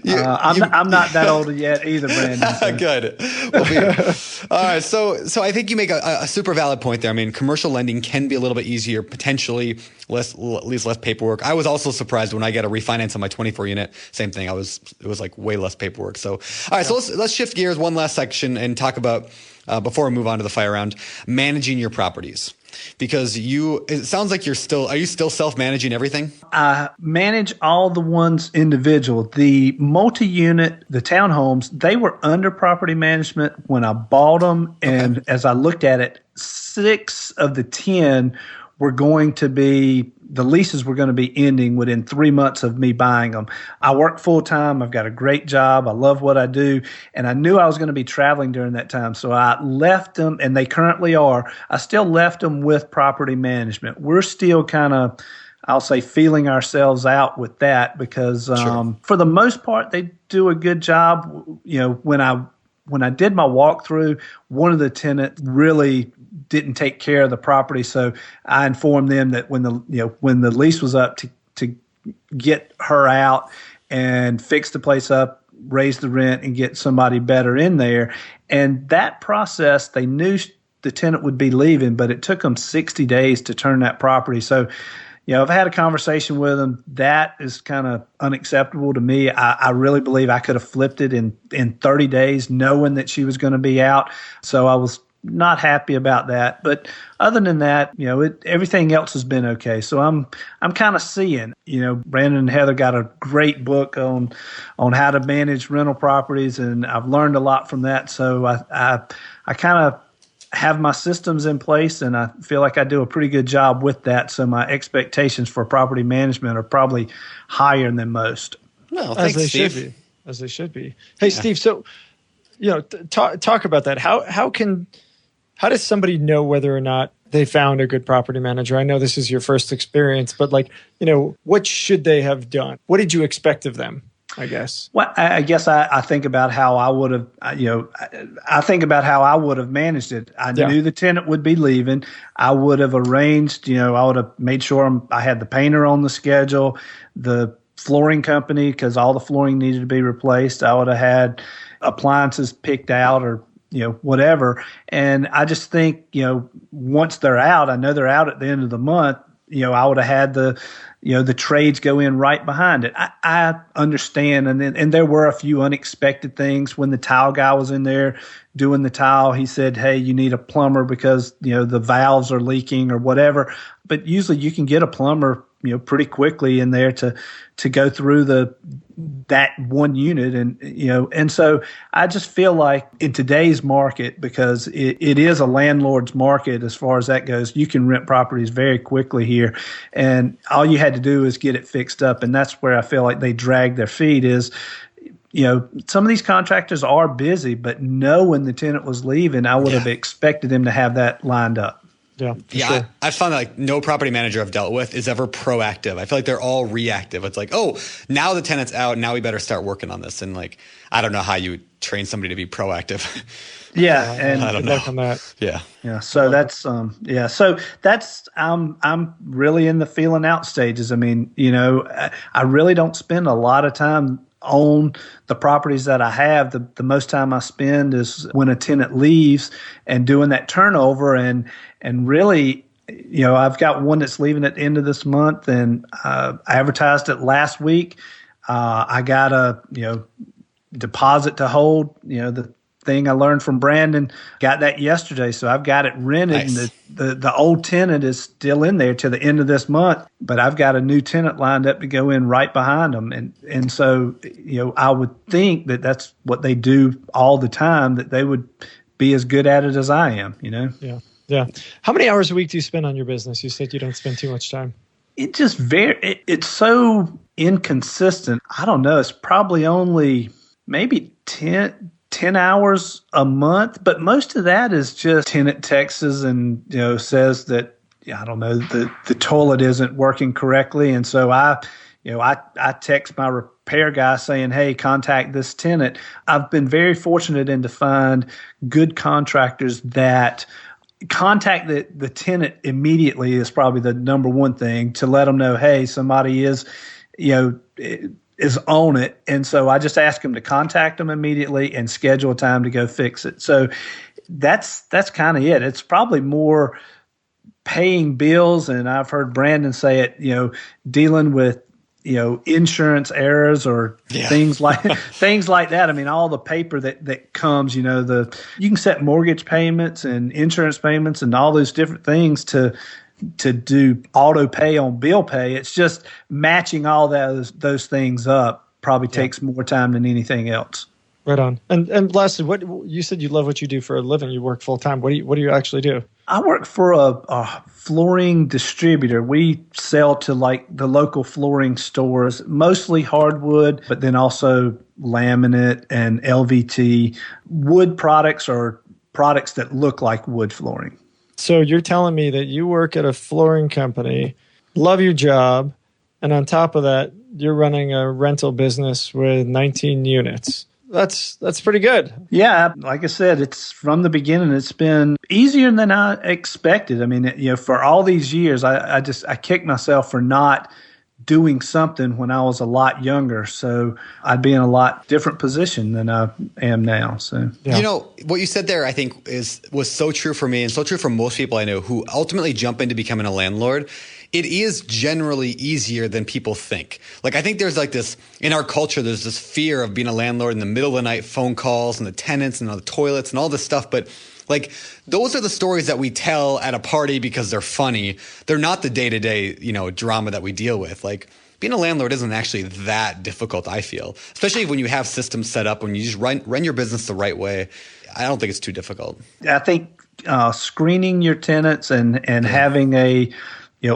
Yeah. I'm not that old yet either, Brandon. So. Good. All right. So I think you make a super valid point there. I mean, commercial lending can be a little bit easier, potentially at least less paperwork. I was also surprised when I got a refinance on my 24 unit. Same thing. It was like way less paperwork. So, all right. So let's shift gears one last section and talk about, before we move on to the fire round, managing your properties. Because it sounds like are you still self-managing everything? I manage all the ones individual. The multi-unit, the townhomes, they were under property management when I bought them. And as I looked at it, 6 of the 10 were going to be, the leases were going to be ending within 3 months of me buying them. I work full time. I've got a great job. I love what I do. And I knew I was going to be traveling during that time. So I left them, and they currently are. I still left them with property management. We're still kind of, I'll say, feeling ourselves out with that because for the most part, they do a good job. When I did my walkthrough, one of the tenants really didn't take care of the property, so I informed them that when the lease was up to get her out and fix the place up, raise the rent, and get somebody better in there. And that process, they knew the tenant would be leaving, but it took them 60 days to turn that property. So, I've had a conversation with them. That is kind of unacceptable to me. I really believe I could have flipped it in 30 days, knowing that she was going to be out. So I was not happy about that. But other than that, everything else has been okay. So I'm kind of seeing, Brandon and Heather got a great book on how to manage rental properties, and I've learned a lot from that. So I kind of have my systems in place, and I feel like I do a pretty good job with that. So my expectations for property management are probably higher than most. No, thanks, Steve. As they should be. Hey, yeah. Steve, so talk about that. How does somebody know whether or not they found a good property manager? I know this is your first experience, but what should they have done? What did you expect of them? I guess. Well, I guess I think about how I would have, I think about how I would have managed it. I knew the tenant would be leaving. I would have arranged, I would have made sure I had the painter on the schedule, the flooring company, because all the flooring needed to be replaced. I would have had appliances picked out or, whatever. And I just think, once they're out, I know they're out at the end of the month, I would have had the trades go in right behind it. I understand. And there were a few unexpected things when the tile guy was in there doing the tile. He said, hey, you need a plumber because, the valves are leaking or whatever. But usually you can get a plumber, pretty quickly in there to go through that one unit. And so I just feel like in today's market, because it is a landlord's market as far as that goes, you can rent properties very quickly here. And all you had to do is get it fixed up. And that's where I feel like they drag their feet is, some of these contractors are busy, but knowing the tenant was leaving, I would have expected them to have that lined up. Yeah, sure. I've found that like no property manager I've dealt with is ever proactive. I feel like they're all reactive. It's like, oh, now the tenant's out. Now we better start working on this. And like, I don't know how you would train somebody to be proactive. Yeah, and I don't know. On that. Yeah. So that's So that's I'm really in the feeling out stages. I mean, I really don't spend a lot of time on the properties that I have. The most time I spend is when a tenant leaves and doing that turnover. And really, I've got one that's leaving at the end of this month, and I advertised it last week. I got a deposit to hold. The thing I learned from Brandon, got that yesterday, so I've got it rented. Nice. And the old tenant is still in there to the end of this month, but I've got a new tenant lined up to go in right behind them. And so I would think that that's what they do all the time, that they would be as good at it as I am. Yeah. How many hours a week do you spend on your business? You said you don't spend too much time. It just it's so inconsistent. I don't know. It's probably only maybe 10 hours a month, but most of that is just tenant texts and, says that, I don't know, the toilet isn't working correctly. And so I text my repair guy saying, hey, contact this tenant. I've been very fortunate to find good contractors that contact the tenant immediately is probably the number one thing, to let them know, hey, somebody is on it. And so I just ask them to contact them immediately and schedule a time to go fix it. So that's kind of it. It's probably more paying bills. And I've heard Brandon say it, dealing with, insurance errors or things like that. I mean, all the paper that comes, you can set mortgage payments and insurance payments and all those different things to do auto pay on bill pay. It's just matching all those things up probably takes more time than anything else. Right on. And lastly, what you said you love what you do for a living. You work full time. What do you actually do? I work for a flooring distributor. We sell to like the local flooring stores, mostly hardwood, but then also laminate and LVT. Wood products or products that look like wood flooring. So you're telling me that you work at a flooring company, love your job, and on top of that, you're running a rental business with 19 units. That's pretty good. Yeah, like I said, it's from the beginning. It's been easier than I expected. I mean, for all these years, I kicked myself for not doing something when I was a lot younger. So I'd be in a lot different position than I am now. So what you said there, I think was so true for me and so true for most people I know who ultimately jump into becoming a landlord. It is generally easier than people think. Like, I think there's like this, in our culture, there's this fear of being a landlord in the middle of the night, phone calls and the tenants and the toilets and all this stuff. But like, those are the stories that we tell at a party because they're funny. They're not the day-to-day, drama that we deal with. Like, being a landlord isn't actually that difficult, I feel, especially when you have systems set up, when you just run your business the right way. I don't think it's too difficult. I think screening your tenants and having a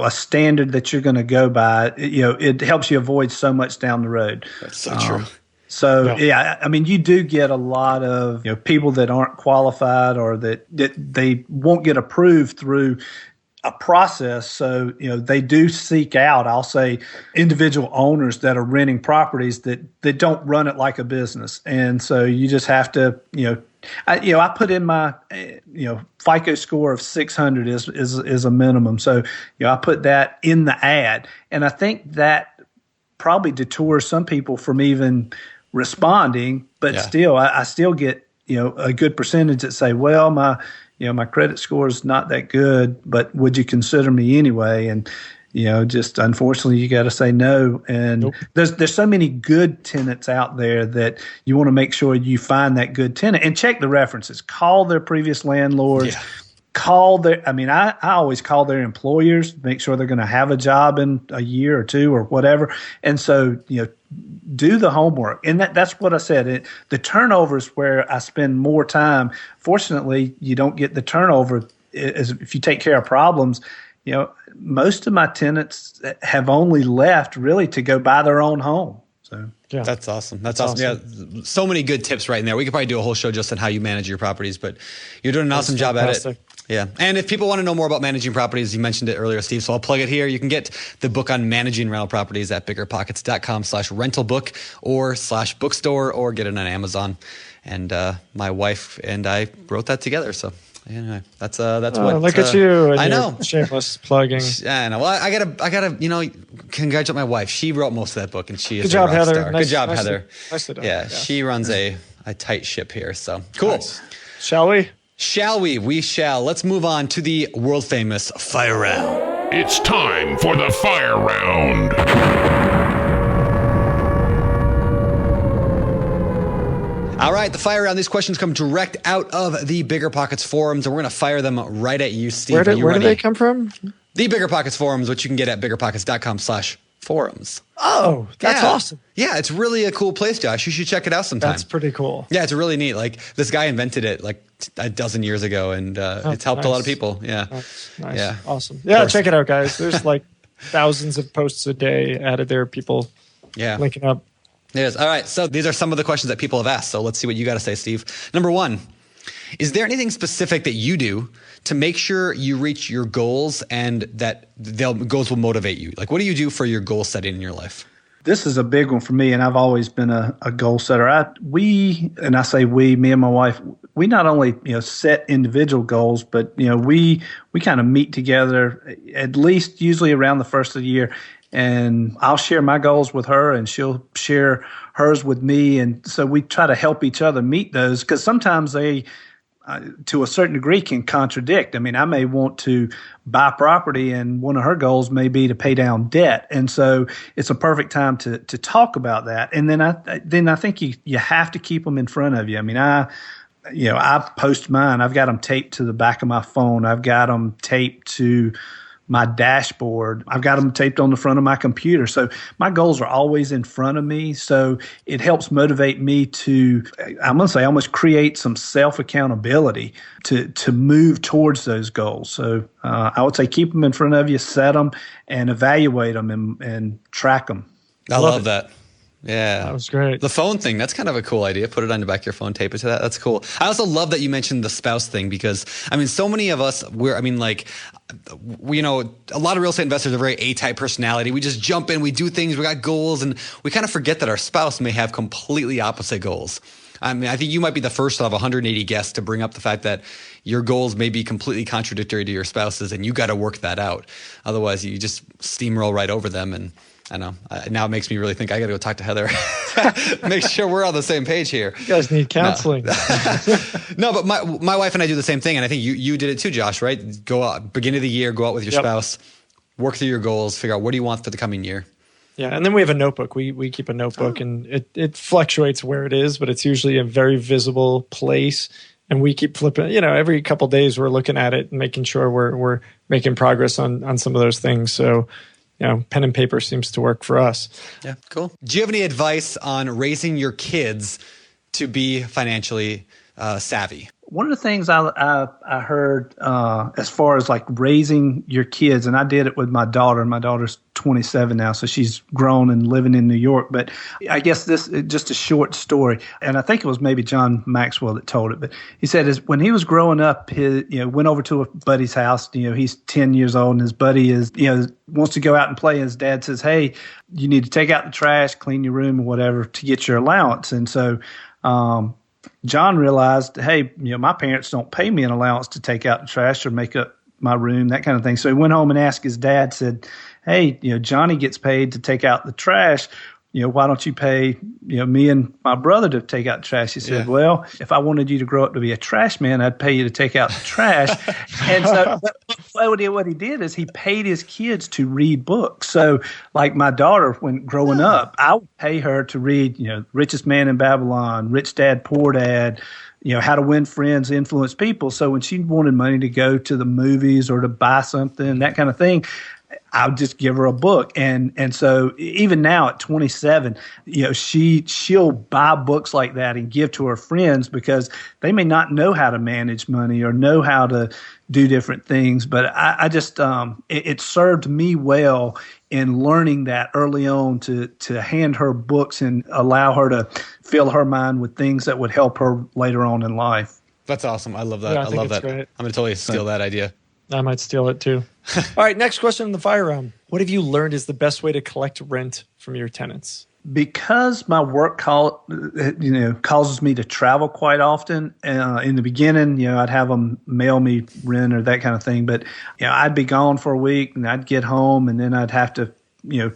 standard that you're going to go by, it helps you avoid so much down the road. That's so true. So, I mean, you do get a lot of people that aren't qualified or that they won't get approved through a process. So, they do seek out, I'll say, individual owners that are renting properties that don't run it like a business. And so you just have to, I put in my, FICO score of 600 is a minimum. So, I put that in the ad. And I think that probably detours some people from even responding, but still, I still get, a good percentage that say, well, my credit score is not that good, but would you consider me anyway? And, just unfortunately, you got to say no. And there's so many good tenants out there that you want to make sure you find that good tenant and check the references. Call their previous landlords. Yeah. I always call their employers, make sure they're going to have a job in a year or two or whatever. And so, do the homework. And that's what I said. The turnover is where I spend more time. Fortunately, you don't get the turnover if you take care of problems. Most of my tenants have only left really to go buy their own home. So yeah, that's awesome. That's awesome. Yeah, so many good tips right in there. We could probably do a whole show just on how you manage your properties, but you're doing an awesome job at it. Yeah. And if people want to know more about managing properties, you mentioned it earlier, Steve, so I'll plug it here. You can get the book on managing rental properties at biggerpockets.com/rental book or /bookstore, or get it on Amazon. And my wife and I wrote that together. So anyway, that's what. Look at you! And I know. Shameless plugging. I know. Well, I gotta, congratulate my wife. She wrote most of that book, and she is good job, a rock Heather. star. Good job, Heather. Nicely done. Yeah, she runs a tight ship here. So cool. Nice. Shall we? Shall we? We shall. Let's move on to the world famous fire round. It's time for the fire round. All right, the fire round. These questions come direct out of the BiggerPockets forums, and we're going to fire them right at you, Steve. Where do they come from? The BiggerPockets forums, which you can get at biggerpockets.com/forums. Oh, that's awesome. Yeah, it's really a cool place, Josh. You should check it out sometime. That's pretty cool. Yeah, it's really neat. Like, this guy invented it like a dozen years ago, and it's helped a lot of people. Yeah. Nice. Yeah. Awesome. Yeah, check it out, guys. There's like thousands of posts a day added there, people linking up. Yes. All right. So these are some of the questions that people have asked. So let's see what you got to say, Steve. Number one, is there anything specific that you do to make sure you reach your goals and that goals will motivate you? Like, what do you do for your goal setting in your life? This is a big one for me, and I've always been a goal setter. Me and my wife, we not only set individual goals, but we kind of meet together at least usually around the first of the year. And I'll share my goals with her, and she'll share hers with me. And so we try to help each other meet those, because sometimes they, to a certain degree, can contradict. I mean, I may want to buy property, and one of her goals may be to pay down debt. And so it's a perfect time to talk about that. And then I think you have to keep them in front of you. I mean, I post mine. I've got them taped to the back of my phone. I've got them taped to my dashboard. I've got them taped on the front of my computer. So my goals are always in front of me. So it helps motivate me to, I'm going to say, almost create some self-accountability to move towards those goals. So I would say keep them in front of you, set them, and evaluate them and track them. I love that. Yeah. That was great. The phone thing, that's kind of a cool idea. Put it on the back of your phone, tape it to that. That's cool. I also love that you mentioned the spouse thing, because, I mean, so many of us, a lot of real estate investors are very A-type personality. We just jump in, we do things, we got goals, and we kind of forget that our spouse may have completely opposite goals. I mean, I think you might be the first out of 180 guests to bring up the fact that your goals may be completely contradictory to your spouse's, and you got to work that out. Otherwise, you just steamroll right over them. And I know. Now it makes me really think I got to go talk to Heather. Make sure we're on the same page here. You guys need counseling. No, but my wife and I do the same thing. And I think you did it too, Josh, right? Go out, beginning of the year, go out with your spouse, work through your goals, figure out what do you want for the coming year. Yeah, and then we have a notebook. We keep a notebook, and it fluctuates where it is, but it's usually a very visible place. And we keep flipping, every couple of days we're looking at it and making sure we're making progress on some of those things. So, pen and paper seems to work for us. Yeah, cool. Do you have any advice on raising your kids to be financially savvy? One of the things I heard as far as like raising your kids, and I did it with my daughter. My daughter's 27 now, so she's grown and living in New York. But I guess this is just a short story, and I think it was maybe John Maxwell that told it. But he said when he was growing up, went over to a buddy's house. He's 10 years old, and his buddy is wants to go out and play. His dad says, "Hey, you need to take out the trash, clean your room, or whatever to get your allowance." And so John realized, hey, my parents don't pay me an allowance to take out the trash or make up my room, that kind of thing. So he went home and asked his dad, said, hey, Johnny gets paid to take out the trash. Why don't you pay, me and my brother to take out the trash? He said, well, if I wanted you to grow up to be a trash man, I'd pay you to take out the trash. And so what he did is he paid his kids to read books. So like my daughter, when growing up, I would pay her to read, Richest Man in Babylon, Rich Dad, Poor Dad, How to Win Friends, Influence People. So when she wanted money to go to the movies or to buy something, that kind of thing, I would just give her a book. And so even now at 27, she'll buy books like that and give to her friends because they may not know how to manage money or know how to do different things. But I just it served me well in learning that early on to hand her books and allow her to fill her mind with things that would help her later on in life. That's awesome. I love that. Yeah, I love that. great. I'm going to totally steal that idea. I might steal it too. All right, next question in the fire round. What have you learned is the best way to collect rent from your tenants? Because my work causes me to travel quite often. In the beginning, I'd have them mail me rent or that kind of thing. But I'd be gone for a week and I'd get home and then I'd have to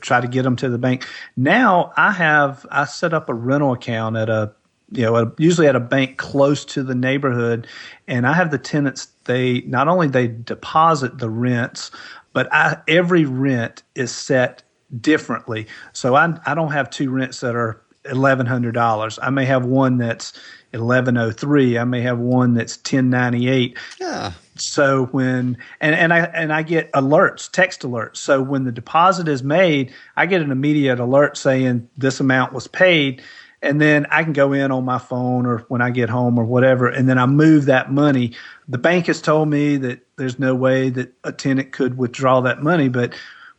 try to get them to the bank. Now I set up a rental account at usually at a bank close to the neighborhood, and I have the tenants. They not only deposit the rents, but every rent is set differently. So I don't have two rents that are $1,100. I may have one that's $1,103. I may have one that's $1,098. Yeah. So when I get alerts, text alerts. So when the deposit is made, I get an immediate alert saying this amount was paid. And then I can go in on my phone or when I get home or whatever, and then I move that money. The bank has told me that there's no way that a tenant could withdraw that money. But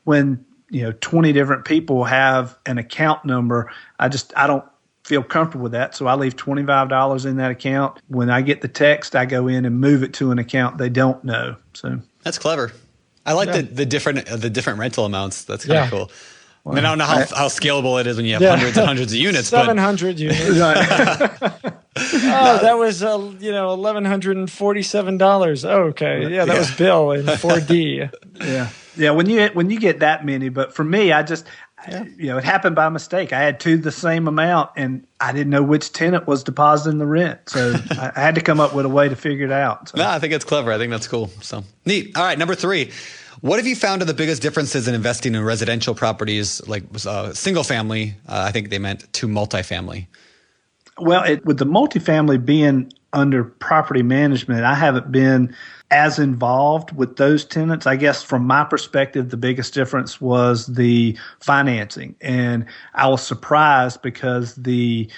when 20 different people have an account number, I don't feel comfortable with that. So I leave $25 in that account. When I get the text, I go in and move it to an account they don't know. So that's clever. I like the different rental amounts. That's kind of cool. Well, I don't know how scalable it is when you have hundreds and hundreds of units. 700 units. That was $1,147. Oh, okay, that was Bill in 4D. Yeah. When you get that many, but for me, I just it happened by mistake. I had two the same amount, and I didn't know which tenant was depositing the rent, so I had to come up with a way to figure it out. So. No, I think it's clever. I think that's cool. So neat. All right, number 3. What have you found are the biggest differences in investing in residential properties, like single family? I think they meant to multifamily. Well, with the multifamily being under property management, I haven't been as involved with those tenants. I guess from my perspective, the biggest difference was the financing. And I was surprised because the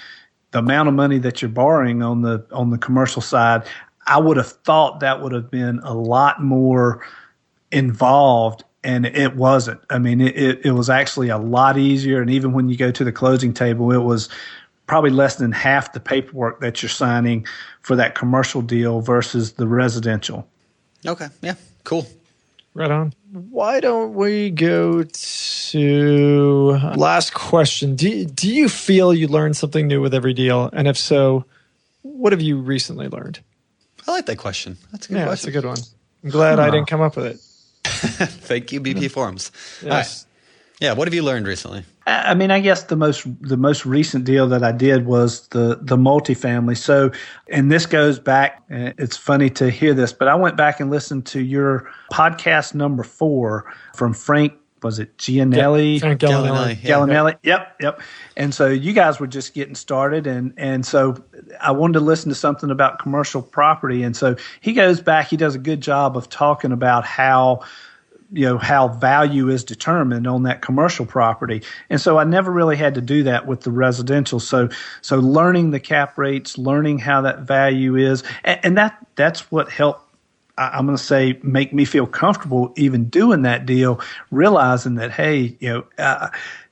amount of money that you're borrowing on the commercial side, I would have thought that would have been a lot more involved, and it wasn't. I mean, it was actually a lot easier. And even when you go to the closing table, it was probably less than half the paperwork that you're signing for that commercial deal versus the residential. Okay. Yeah. Cool. Right on. Why don't we go to last question? Do you feel you learn something new with every deal? And if so, what have you recently learned? I like that question. That's a good question. That's a good one. I'm glad I didn't come up with it. Thank you, BP Forums. Yes. All right. Yeah. What have you learned recently? I mean, I guess the most recent deal that I did was the multifamily. So, and this goes back, it's funny to hear this, but I went back and listened to your podcast number 4 from Frank, was it Gianelli? Frank Gallinelli. Gallinelli. Yep. And so you guys were just getting started. And so I wanted to listen to something about commercial property. And so he goes back, he does a good job of talking about how how value is determined on that commercial property. And so I never really had to do that with the residential. So learning the cap rates, learning how that value is, and that's what helped, I'm going to say, make me feel comfortable even doing that deal, realizing that, hey,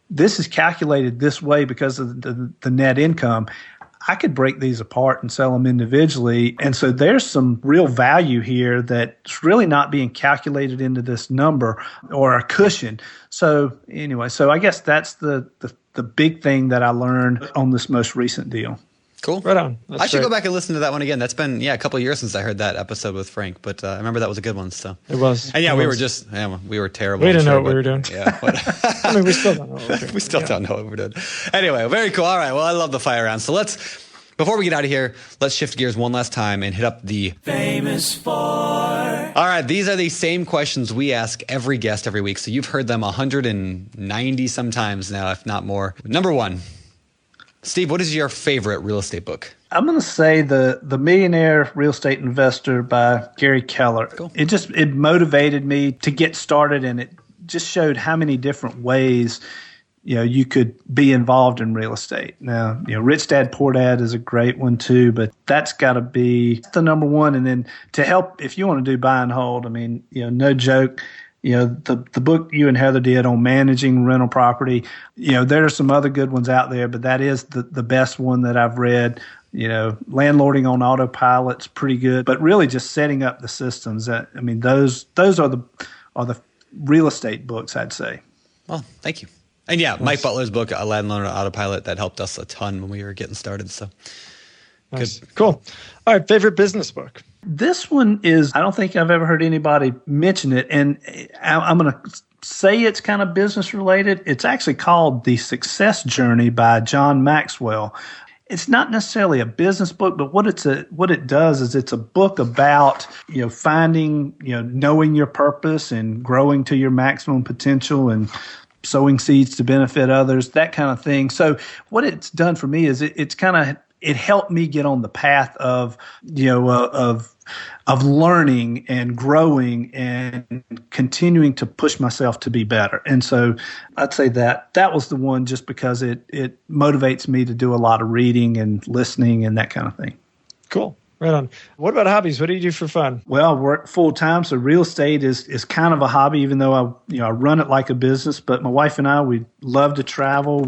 this is calculated this way because of the net income. I could break these apart and sell them individually. And so there's some real value here that's really not being calculated into this number or a cushion. So anyway, I guess that's the big thing that I learned on this most recent deal. Cool. Right on. I should go back and listen to that one again. That's been, a couple of years since I heard that episode with Frank, but I remember that was a good one. So it was. And we were terrible. We didn't know what we were doing. Yeah. I mean, we still don't know what we're doing. We still don't know what we're doing. Anyway, very cool. All right. Well, I love the fire round. So before we get out of here, let's shift gears one last time and hit up the Famous Four. All right. These are the same questions we ask every guest every week. So you've heard them 190 sometimes now, if not more. Number one. Steve, what is your favorite real estate book? I'm going to say the Millionaire Real Estate Investor by Gary Keller. Cool. It motivated me to get started, and it just showed how many different ways you could be involved in real estate. Now, Rich Dad Poor Dad is a great one too, but that's got to be the number one. And then to help, if you want to do buy and hold, I mean, no joke. The book you and Heather did on managing rental property, there are some other good ones out there, but that is the best one that I've read. Landlording on Autopilot's pretty good, but really just setting up the systems. Those are the real estate books, I'd say. Well, thank you. And Mike Butler's book, Landlord on Autopilot, that helped us a ton when we were getting started. So nice. Good. Cool. All right. Favorite business book? This one is, I don't think I've ever heard anybody mention it, and I'm going to say it's kind of business related. It's actually called The Success Journey by John Maxwell. It's not necessarily a business book, but what it does is it's a book about, finding, knowing your purpose and growing to your maximum potential and sowing seeds to benefit others, that kind of thing. So what it's done for me is it helped me get on the path of learning and growing and continuing to push myself to be better. And so I'd say that was the one, just because it motivates me to do a lot of reading and listening and that kind of thing. Cool. Right on. What about hobbies? What do you do for fun? Well, I work full time, so real estate is kind of a hobby, even though I run it like a business. But my wife and I, we love to travel.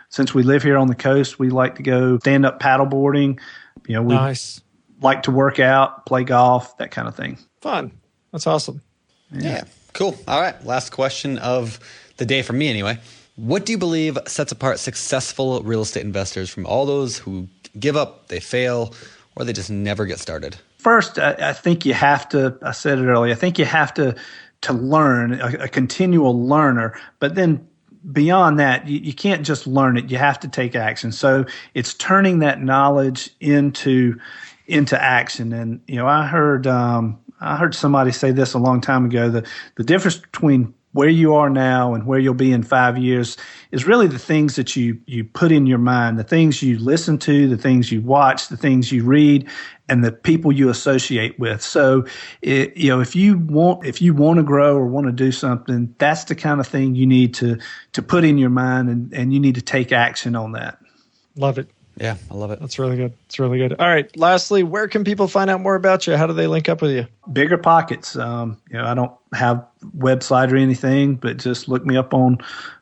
Since we live here on the coast, we like to go stand up paddleboarding. We nice. Like to work out, play golf, that kind of thing. Fun. That's awesome. Yeah. Cool. All right. Last question of the day from me, anyway. What do you believe sets apart successful real estate investors from all those who give up, they fail, or they just never get started? First, I think you have to, I said it earlier, I think you have to learn, a continual learner. But then beyond that, you can't just learn it. You have to take action. So it's turning that knowledge into action. And, I heard somebody say this a long time ago, the difference between where you are now and where you'll be in 5 years is really the things that you put in your mind, the things you listen to, the things you watch, the things you read, and the people you associate with. So, if you want to grow or want to do something, that's the kind of thing you need to put in your mind, and you need to take action on that. Love it. Yeah, I love it. That's really good. It's really good. All right. Lastly, where can people find out more about you? How do they link up with you? BiggerPockets. I don't have website or anything, but just look me up on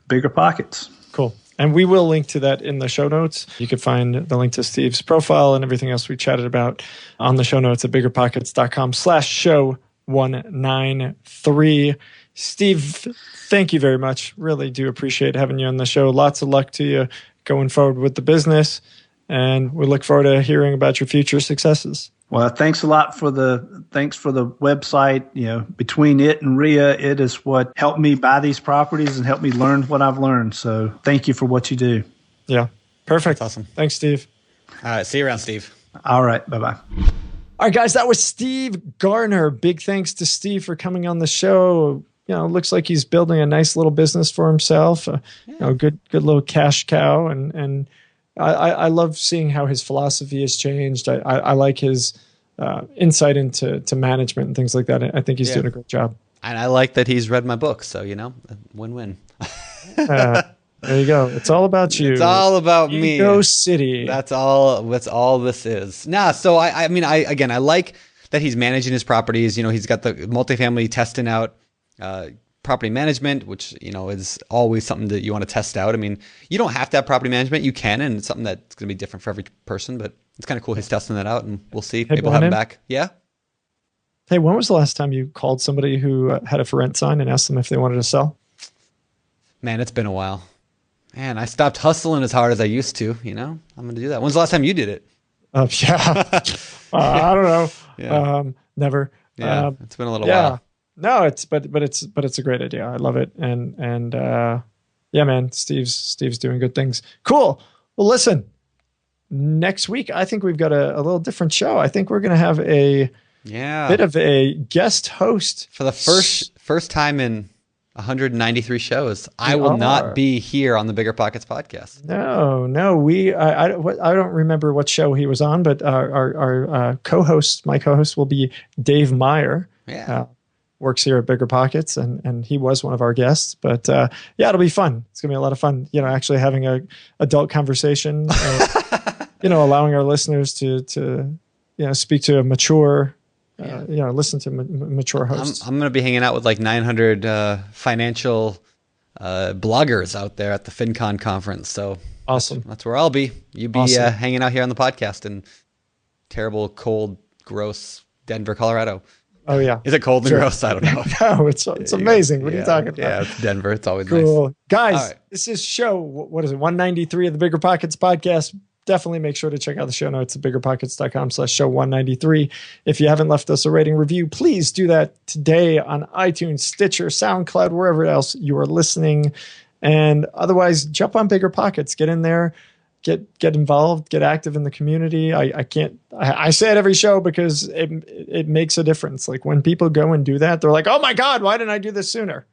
BiggerPockets. Cool. And we will link to that in the show notes. You can find the link to Steve's profile and everything else we chatted about on the show notes at biggerpockets.com/show193. Steve, thank you very much. Really do appreciate having you on the show. Lots of luck to you going forward with the business. And we look forward to hearing about your future successes. Well, thanks a lot for the website. Between it and RIA, it is what helped me buy these properties and helped me learn what I've learned. So thank you for what you do. Yeah. Perfect. That's awesome. Thanks, Steve. All right. See you around, Steve. All right. Bye-bye. All right, guys, that was Steve Garner. Big thanks to Steve for coming on the show. Looks like he's building a nice little business for himself. Good little cash cow. And I love seeing how his philosophy has changed. I like his insight into management and things like that. I think he's doing a great job. And I like that he's read my book. So, win-win. There you go. It's all about you. It's all about me. Ego City. That's all this is. So I like that he's managing his properties. He's got the multifamily testing out, property management, which, is always something that you want to test out. I mean, you don't have to have property management. You can, and it's something that's going to be different for every person, but it's kind of cool he's testing that out, and we'll see. Maybe we'll have him back. Yeah? Hey, when was the last time you called somebody who had a for rent sign and asked them if they wanted to sell? Man, it's been a while. Man, I stopped hustling as hard as I used to, I'm going to do that. When's the last time you did it? Yeah. I don't know. Yeah. Never. Yeah, it's been a little while. No, it's a great idea. I love it. And yeah, man, Steve's doing good things. Cool. Well, listen, next week, I think we've got a little different show. I think we're going to have a bit of a guest host for the first time in 193 shows. I will not be here on the BiggerPockets podcast. No. I don't remember what show he was on, but our co-host, my co-host, will be Dave Meyer. Yeah. Works here at BiggerPockets, and he was one of our guests. But it'll be fun. It's gonna be a lot of fun. Actually having a adult conversation. Allowing our listeners to speak to a mature. Listen to mature hosts. I'm going to be hanging out with like 900 financial bloggers out there at the FinCon conference. So awesome. That's where I'll be. You be awesome. Hanging out here on the podcast in terrible, cold, gross Denver, Colorado. Oh yeah. Is it cold and gross? I don't know. No, it's amazing. What are you talking about? Yeah, it's Denver. It's always cool. Nice. Guys, This is show, what is it, 193 of the BiggerPockets podcast. Definitely make sure to check out the show notes at biggerpockets.com/show193. If you haven't left us a rating review, please do that today on iTunes, Stitcher, SoundCloud, wherever else you are listening. And otherwise, jump on BiggerPockets. Get in there, get involved, get active in the community. I say it every show because it makes a difference. Like when people go and do that, they're like, oh my God, why didn't I do this sooner?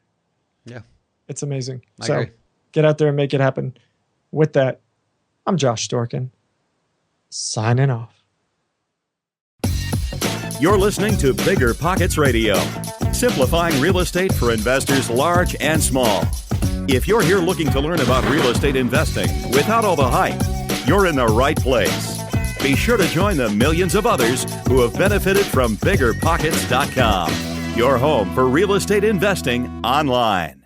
Yeah. It's amazing. I agree. Get out there and make it happen. With that, I'm Josh Dorkin, signing off. You're listening to BiggerPockets Radio, simplifying real estate for investors large and small. If you're here looking to learn about real estate investing without all the hype, you're in the right place. Be sure to join the millions of others who have benefited from BiggerPockets.com, your home for real estate investing online.